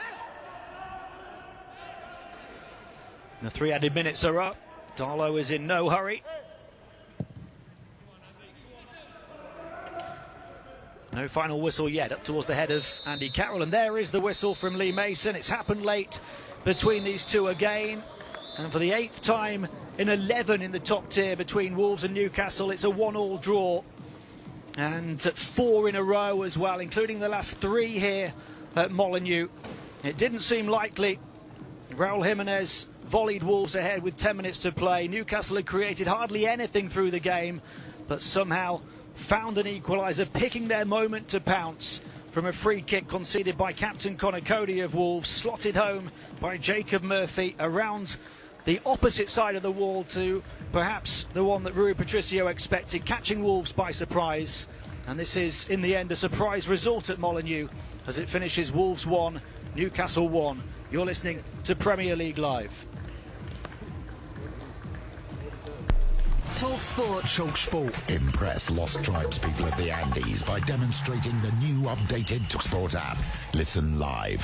The 3 added minutes are up. Darlow is in no hurry. No final whistle yet, up towards the head of Andy Carroll, and there is the whistle from Lee Mason. It's happened late between these two again, and for the 8th time in 11 in the top tier between Wolves and Newcastle, it's a 1-1 draw, and 4 in a row as well, including the last 3 here at Molineux. It didn't seem likely. Raul Jimenez volleyed Wolves ahead with 10 minutes to play. Newcastle had created hardly anything through the game, but somehow found an equaliser, picking their moment to pounce from a free kick conceded by captain Conor Cody of Wolves, slotted home by Jacob Murphy around the opposite side of the wall to perhaps the one that Rui Patricio expected, catching Wolves by surprise. And this is, in the end, a surprise result at Molineux as it finishes Wolves 1, Newcastle 1. You're listening to Premier League Live. Talk Sport. Talk Sport. Impress lost tribes people of the Andes by demonstrating the new updated Talk Sport app. Listen live,